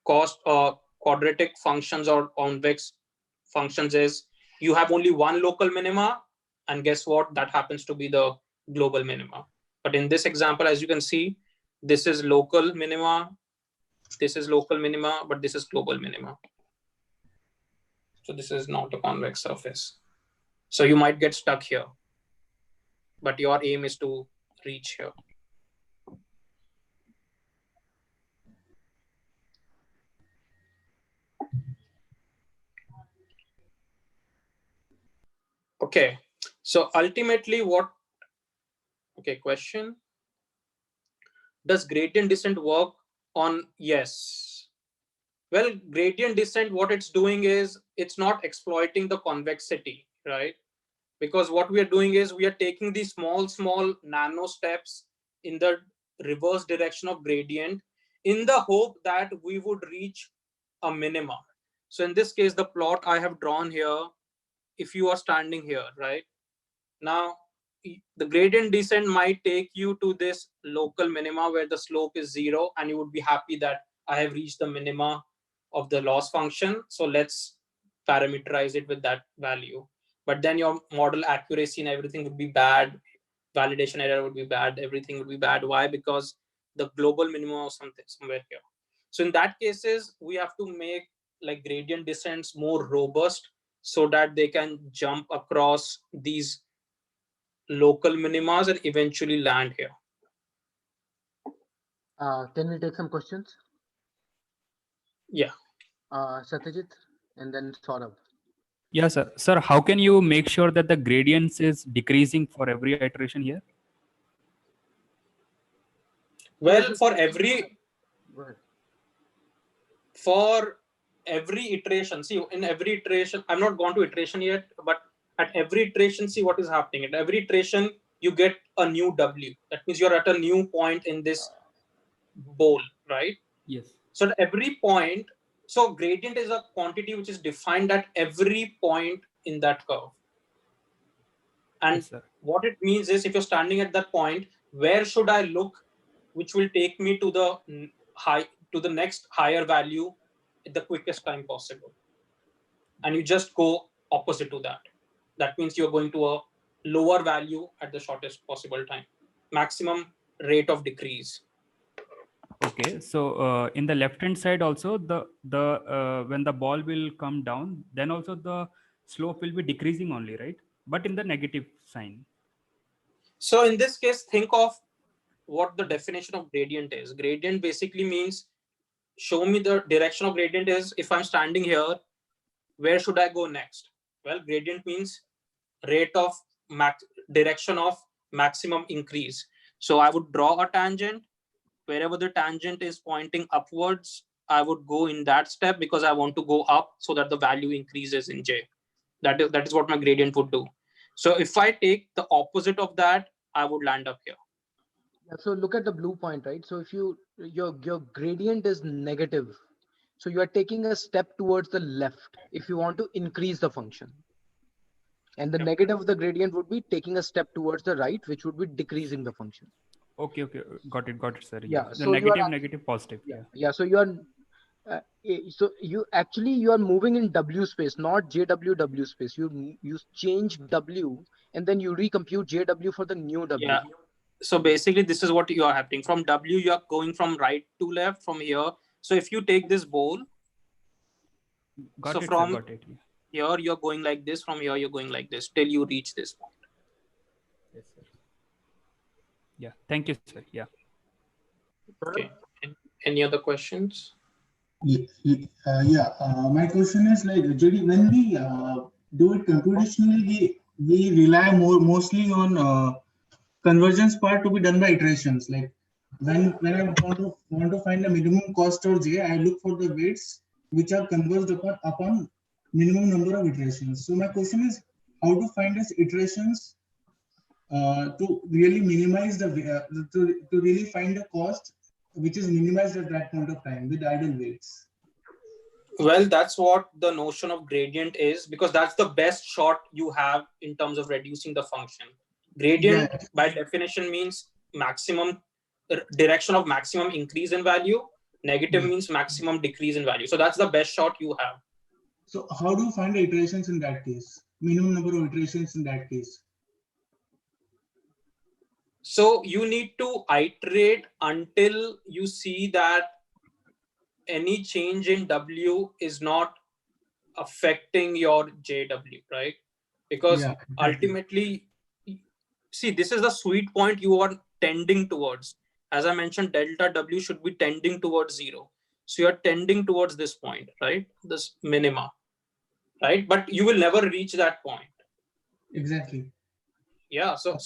quadratic functions or convex functions is you have only one local minima, and guess what? That happens to be the global minima. But in this example, as you can see, this is local minima, this is local minima, but this is global minima. So this is not a convex surface. So you might get stuck here, but your aim is to reach here. Okay, so ultimately question. Does gradient descent work on? Yes. Well, gradient descent, what it's doing is it's not exploiting the convexity, right? Because what we are doing is we are taking these small nano steps in the reverse direction of gradient in the hope that we would reach a minima. So in this case, the plot I have drawn here, if you are standing here, right? Now, the gradient descent might take you to this local minima where the slope is 0, and you would be happy that I have reached the minima of the loss function. So let's parameterize it with that value. But then your model accuracy and everything would be bad. Validation error would be bad. Everything would be bad. Why? Because the global minimum of something somewhere here. So in that cases, we have to make like gradient descents more robust so that they can jump across these local minimas and eventually land here. Can we take some questions? Yeah. Satyajit and then Saurabh. Yeah, sir. Sir, how can you make sure that the gradients is decreasing for every iteration here? Well, for every iteration, see, in every iteration, I'm not gone to iteration yet, but at every iteration, see what is happening. At every iteration, you get a new W. That means you're at a new point in this bowl, right? Yes. So at every point, so gradient is a quantity which is defined at every point in that curve. And Yes, sir. what it means is, if you're standing at that point, where should I look, which will take me to the next higher value at the quickest time possible? And you just go opposite to that. That means you're going to a lower value at the shortest possible time. Maximum rate of decrease. Okay, so in the left hand side also, the when the ball will come down, then also the slope will be decreasing only, right? But in the negative sign. So in this case, think of what the definition of gradient is. Gradient basically means, show me the direction of gradient is, if I'm standing here, where should I go next? Well, gradient means rate of direction of maximum increase. So I would draw a tangent. Wherever the tangent is pointing upwards, I would go in that step because I want to go up so that the value increases in J. That is what my gradient would do. So if I take the opposite of that, I would land up here. Yeah, so look at the blue point, right? So if your gradient is negative, so you are taking a step towards the left if you want to increase the function. And the negative of the gradient would be taking a step towards the right, which would be decreasing the function. Okay, got it, sir. Yeah. The So negative, positive. Yeah. So you are So you are moving in W space, not JW space. You change W and then you recompute JW for the new W. Yeah. So basically, this is what you are happening. From W, you are going from right to left from here. So if you take this bowl, Got so it, from sir. Got it. here you're going like this. From here you're going like this till you reach this point. Yes, sir. Yeah. Thank you, sir. Yeah. Okay. Any other questions? My question is like, JD, when we do it computationally, we rely mostly on convergence part to be done by iterations. Like when I want to find the minimum cost or J, I look for the weights which are converged upon minimum number of iterations. So my question is, how to find these iterations to really minimize to really find the cost which is minimized at that point of time with idle weights. Well, that's what the notion of gradient is, because that's the best shot you have in terms of reducing the function. Gradient by definition means maximum direction of maximum increase in value. Negative means maximum decrease in value. So that's the best shot you have. So how do you find the iterations in that case? Minimum number of iterations in that case? So you need to iterate until you see that any change in W is not affecting your JW, right? Because ultimately, see, this is the sweet point you are tending towards. As I mentioned, delta W should be tending towards 0. So you're tending towards this point, right? This minima, right? But you will never reach that point. Exactly. Yeah. So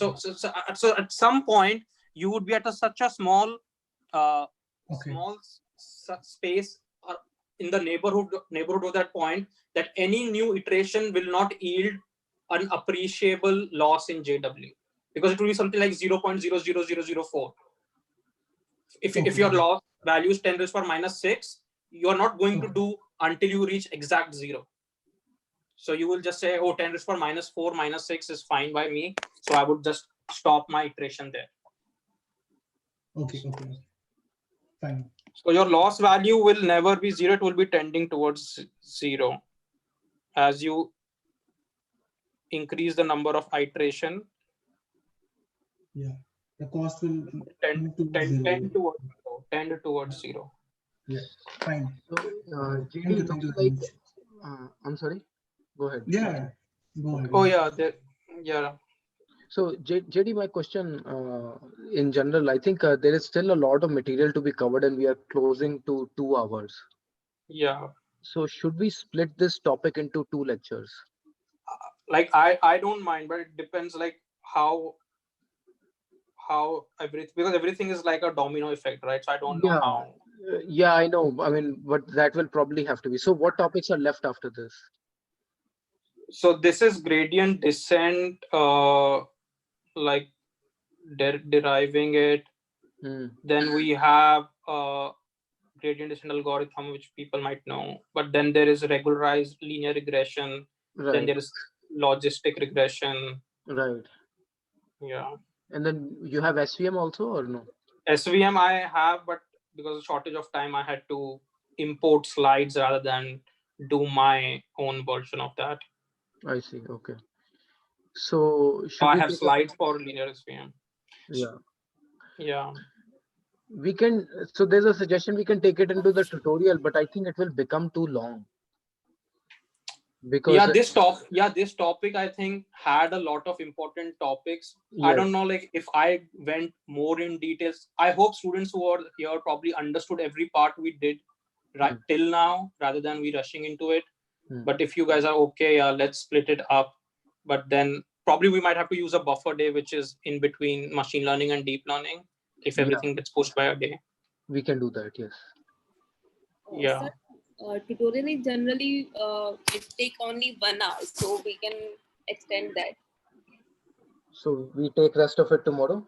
at some point you would be at such a small, small space in the neighborhood of that point that any new iteration will not yield an appreciable loss in JW, because it will be something like 0.00004. If your loss value is 10 raised to power -6, you are not going to do until you reach exact 0. So you will just say, oh, 10 raised to power -4, -6 is fine by me. So I would just stop my iteration there. Okay. Fine. So your loss value will never be 0. It will be tending towards 0. As you increase the number of iteration, the cost will tend towards 0. Yeah, fine. So, JD, I'm sorry. Go ahead. Yeah, go ahead. Oh yeah. So JD, my question in general, I think there is still a lot of material to be covered, and we are closing to 2 hours. Yeah. So should we split this topic into 2 lectures? Like I don't mind, but it depends like how everything, because everything is like a domino effect, right? So I don't know how. Yeah, I know. I mean, but that will probably have to be. So what topics are left after this? So this is gradient descent, like deriving it. Then we have gradient descent algorithm, which people might know. But then there is regularized linear regression. Right. Then there is logistic regression. Right. Yeah. And then you have SVM also, or no? SVM I have, but because of shortage of time, I had to import slides rather than do my own version of that. I see. Okay. So I have slides for linear SVM. Yeah. We can. So there's a suggestion we can take it into the tutorial, but I think it will become too long. Because this topic I think had a lot of important topics. Yes. I don't know, like if I went more in details, I hope students who are here probably understood every part we did right till now, rather than we rushing into it. But if you guys are okay, let's split it up. But then probably we might have to use a buffer day, which is in between machine learning and deep learning, if everything gets pushed by a day. We can do that, yes. Yeah. Tutorial is generally it take only 1 hour, so we can extend that. So we take rest of it tomorrow.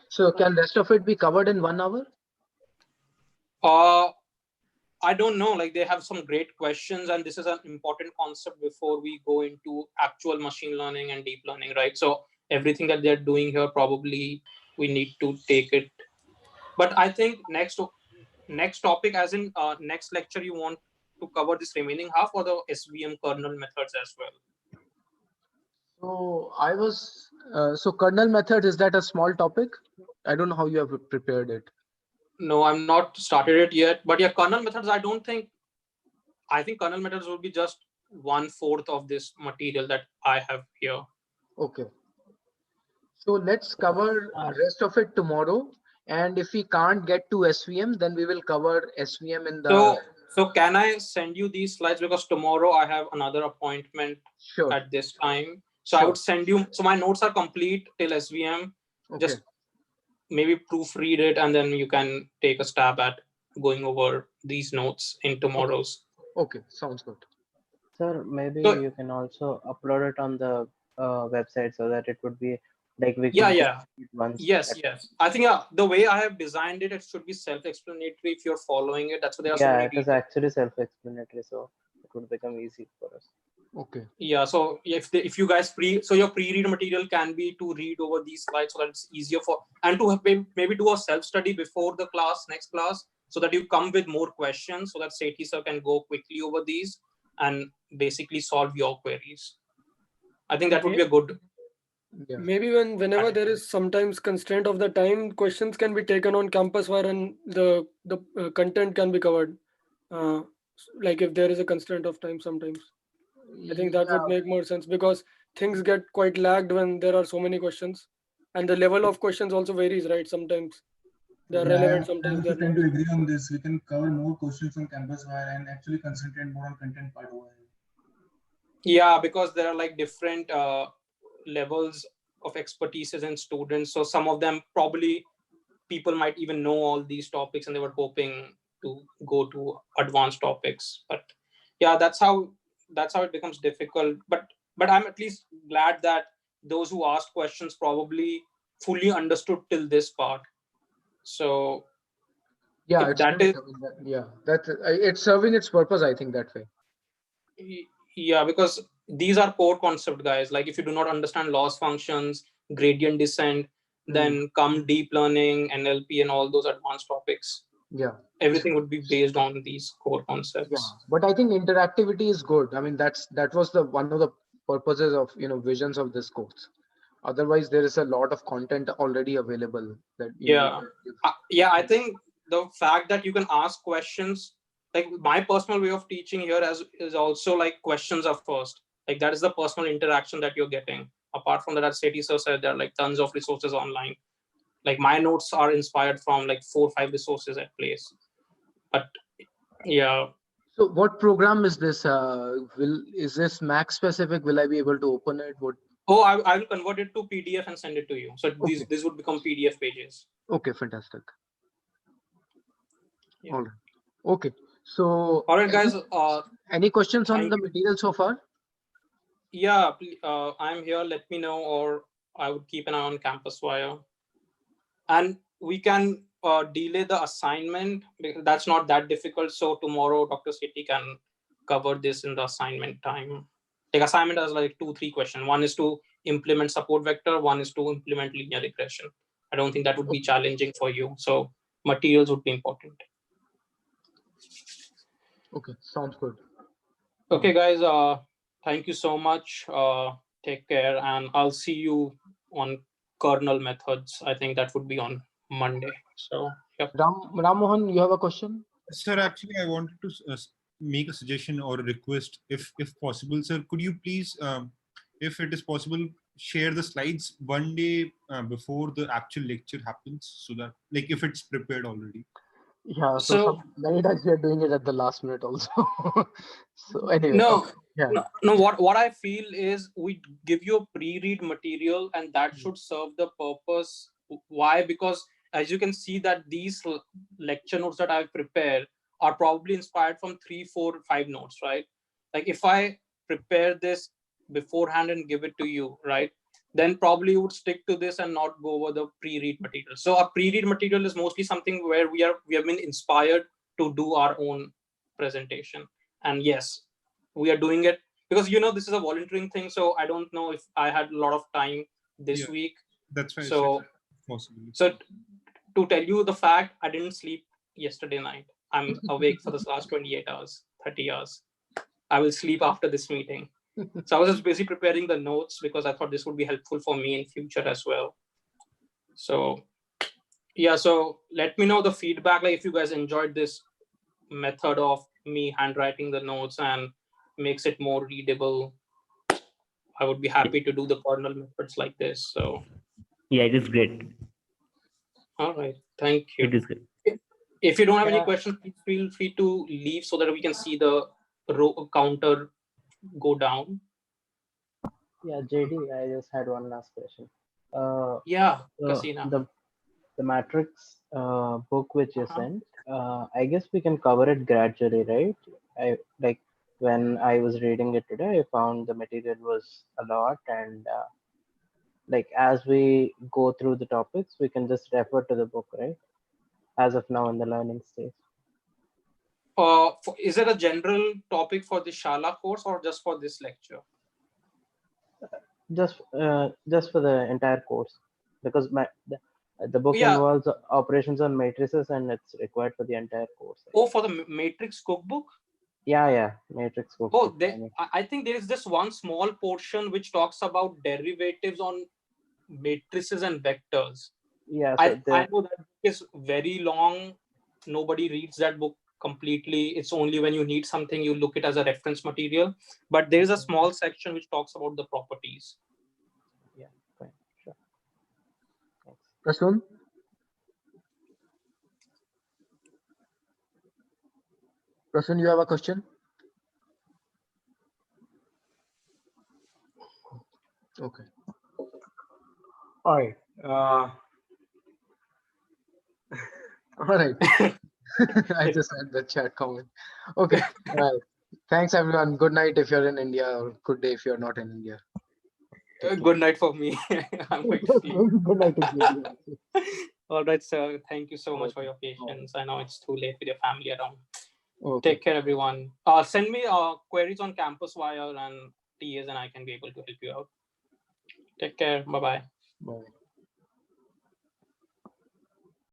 So can rest of it be covered in 1 hour? I don't know, like they have some great questions, and this is an important concept before we go into actual machine learning and deep learning, right? So everything that they're doing here, probably we need to take it. But I think next next topic, as in next lecture, you want to cover this remaining half or the SVM kernel methods as well? So I was, so kernel method, is that a small topic? I don't know how you have prepared it. No, I'm not started it yet. But yeah, kernel methods, I think kernel methods will be just 1/4 of this material that I have here. Okay. So let's cover rest of it tomorrow. And if we can't get to SVM, then we will cover SVM in the. So can I send you these slides, because tomorrow I have another appointment at this time. So I would send you. So my notes are complete till SVM. Okay. Just maybe proofread it, and then you can take a stab at going over these notes in tomorrow's. Okay, sounds good. Sir, maybe you can also upload it on the website so that it would be like we can once. Yes. I think the way I have designed it, it should be self-explanatory if you're following it. That's why there are so many it is actually self-explanatory, so it would become easy for us. Okay. Yeah. So if you guys your pre-read material can be to read over these slides so that it's easier and to maybe do a self-study before the next class, so that you come with more questions, so that Sethi sir can go quickly over these and basically solve your queries. I think that would be a good. Yeah. Maybe whenever there is sometimes constraint of the time, questions can be taken on campus wire and the content can be covered. Like if there is a constraint of time sometimes. I think that would make more sense, because things get quite lagged when there are so many questions, and the level of questions also varies, right? Sometimes they're relevant, sometimes I they're tend not. to agree on this. We can cover more questions on campus wire and actually concentrate more on content part over here. Yeah, because there are like different levels of expertise in students. So some of them probably people might even know all these topics and they were hoping to go to advanced topics. But yeah, that's how it becomes difficult. But I'm at least glad that those who asked questions probably fully understood till this part. So yeah, it's serving its purpose, I think, that way. Yeah, because these are core concept, guys. Like if you do not understand loss functions, gradient descent, then come deep learning, NLP, and all those advanced topics. Yeah, everything would be based on these core concepts. Yeah, but I think interactivity is good. I mean, that was one of the purposes of visions of this course. Otherwise, there is a lot of content already available. I think the fact that you can ask questions, like my personal way of teaching here is also like questions are first. Like that is the personal interaction that you're getting. Apart from that, as Sethi sir said, there are like tons of resources online. Like my notes are inspired from like 4 or 5 resources at place. But yeah. So what program is this? Is this Mac specific? Will I be able to open it? Oh, I will convert it to PDF and send it to you. So these would become PDF pages. Okay, fantastic. Yeah. All right. Okay. So all right, guys. Any questions on the material so far? Yeah, I'm here. Let me know, or I would keep an eye on campus wire. And we can delay the assignment because that's not that difficult. So tomorrow, Dr. Sethi can cover this in the assignment time. Like assignment has like 2-3 questions. One is to implement support vector. One is to implement linear regression. I don't think that would be challenging for you. So materials would be important. Okay, sounds good. Okay, guys. Thank you so much. Take care, and I'll see you on kernel methods. I think that would be on Monday. So, yep. Ram Mohan, you have a question? Sir, actually, I wanted to make a suggestion or a request, if possible. Sir, could you please, if it is possible, share the slides one day before the actual lecture happens, so that, like, if it's prepared already. Yeah, so many times we are doing it at the last minute also. So anyway. No, what I feel is we give you a pre-read material and that should serve the purpose. Why? Because as you can see that these lecture notes that I've prepared are probably inspired from 3, 4, 5 notes, right? Like if I prepare this beforehand and give it to you, right? Then probably you would stick to this and not go over the pre-read material. So a pre-read material is mostly something where we have been inspired to do our own presentation. And yes, we are doing it because this is a volunteering thing. So I don't know if I had a lot of time this week. That's why. So possibly. So to tell you the fact, I didn't sleep yesterday night. I'm awake for the last 28 hours, 30 hours. I will sleep after this meeting. So I was just busy preparing the notes because I thought this would be helpful for me in future as well. So yeah, so let me know the feedback, like if you guys enjoyed this method of me handwriting the notes and makes it more readable. I would be happy to do the kernel methods like this. So yeah, it is great. All right, thank you. It is good. If you don't have any questions, please feel free to leave so that we can see the row counter go down. Yeah, JD, I just had one last question. Yeah, Kasina. The matrix book which you sent, I guess we can cover it gradually, right? I like when I was reading it today, I found the material was a lot, and like as we go through the topics, we can just refer to the book, right? As of now in the learning stage. Is it a general topic for the Shala course or just for this lecture? Just for the entire course, because the book involves operations on matrices and it's required for the entire course. Oh, for the matrix cookbook? Yeah, matrix cookbook. Oh, I think there is just one small portion which talks about derivatives on matrices and vectors. Yeah, so I know that book is very long. Nobody reads that book completely. It's only when you need something you look it as a reference material. But there is a small section which talks about the properties. Yeah, fine, sure. Prasun? Prasun, you have a question? Okay. All right. All right. I just read the chat comment. Okay. All right. Thanks, everyone. Good night if you're in India, or good day if you're not in India. Good night for me. I'm going to sleep. Good night to you. All right, sir. Thank you so much for your patience. I know it's too late with your family around. Okay. Take care, everyone. Send me queries on Campus Wire and TAs, and I can be able to help you out. Take care. Bye-bye. Bye.